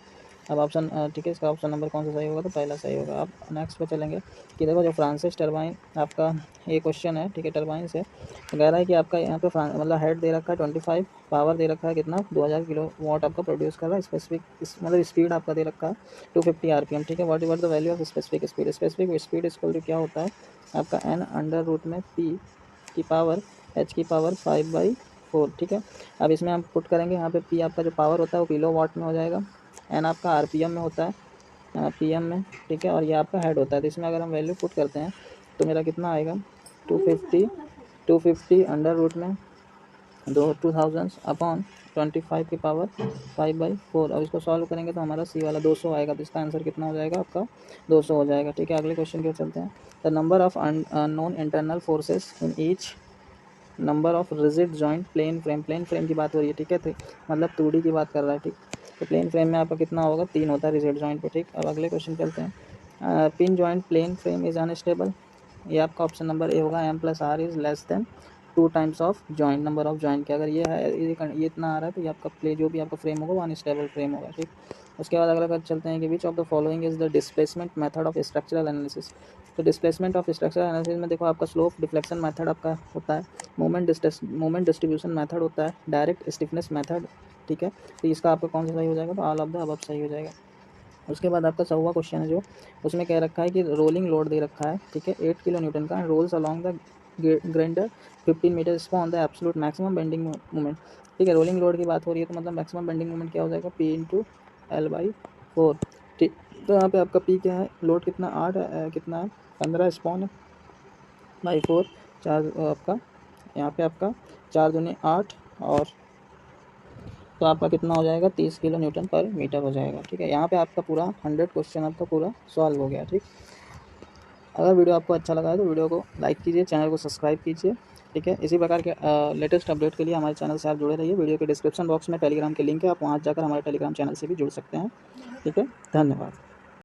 अब ऑप्शन ठीक है, इसका ऑप्शन नंबर कौन सा सही होगा, तो पहला सही होगा। अब नेक्स्ट पे चलेंगे कि देखो जो फ्रांसिस टरबाइन आपका ये क्वेश्चन है, ठीक है, टरबाइन से कह रहा है कि आपका यहाँ पे मतलब हेड दे रखा है 25, पावर दे रखा है कितना 2000 किलो वाट आपका प्रोड्यूस कर रहा है, स्पेसिफिक मतलब स्पीड आपका दे रखा है 250 RPM, ठीक है। What is the value of specific speed equal to क्या होता है आपका n अंडर रूट में p की पावर h की पावर 5/4, ठीक है। अब इसमें हम पुट करेंगे यहाँ पे p आपका जो पावर होता है वो किलो वाट में हो जाएगा, एन आपका आरपीएम में होता है, पीएम में, ठीक है, और ये आपका हेड होता है। तो इसमें अगर हम वैल्यू पुट करते हैं तो मेरा कितना आएगा 250 अंडर रूट में 2000 अपॉन 25 की पावर 5/4। अब इसको सॉल्व करेंगे तो हमारा सी वाला 200 आएगा, तो इसका आंसर कितना हो जाएगा आपका 200 हो जाएगा, ठीक है। अगले क्वेश्चन की ओर चलते हैं, the number of unknown internal forces in each number of rigid joint plane frame की बात हो रही है, ठीक है। तो मतलब 2D की बात कर रहा है, ठीक। तो प्लेन फ्रेम में आपका कितना होगा 3 होता है रिजिड जॉइंट पे, ठीक। अब अगले क्वेश्चन चलते हैं, pin joint plane frame is unstable, ये आपका ऑप्शन नंबर ए होगा, m+r is less than 2 times of joint, number of joint के अगर ये है ये इतना आ रहा है तो ये आपका प्ले जो भी आपका फ्रेम होगा वो अनस्टेबल फ्रेम होगा, ठीक। उसके बाद अगला चलते हैं कि which of the following is the displacement method of structural analysis. तो डिस्प्लेसमेंट ऑफ स्ट्रक्चरल एनालिसिस में देखो आपका स्लोप डिफ्लेक्शन मेथड आपका होता है, मोमेंट डिस्ट्रीब्यूशन मेथड होता है, डायरेक्ट स्टिफनेस मेथड, ठीक है। तो इसका आपका कौन सा सही हो जाएगा, तो ऑल ऑफ द अबव सही हो जाएगा। उसके बाद आपका 100वां क्वेश्चन है जो उसमें कह रखा है कि रोलिंग लोड दे रखा है, ठीक है, 8 किलो न्यूटन का, rolls along the grinder 15 metre on the absolute maximum bending moment, ठीक है। रोलिंग लोड की बात हो रही है तो मतलब मैक्सिमम बेंडिंग मोमेंट क्या हो जाएगा P/L/4, ठीक। तो यहाँ पे आपका P क्या है, लोड कितना 8 कितना है 15 स्पॉन बाई 4, 4 आपका यहाँ पे आपका 4 दूनी 8 और तो आपका कितना हो जाएगा 30 किलो न्यूटन पर मीटर हो जाएगा, ठीक है। यहाँ पे आपका पूरा 100 क्वेश्चन आपका पूरा सॉल्व हो गया, ठीक। अगर वीडियो आपको अच्छा लगा है तो वीडियो को लाइक कीजिए, चैनल को सब्सक्राइब कीजिए, ठीक है। इसी प्रकार के लेटेस्ट अपडेट के लिए हमारे चैनल से आप जुड़े रहिए। वीडियो के डिस्क्रिप्शन बॉक्स में टेलीग्राम के लिंक है, आप वहाँ जाकर हमारे टेलीग्राम चैनल से भी जुड़ सकते हैं, ठीक है। धन्यवाद।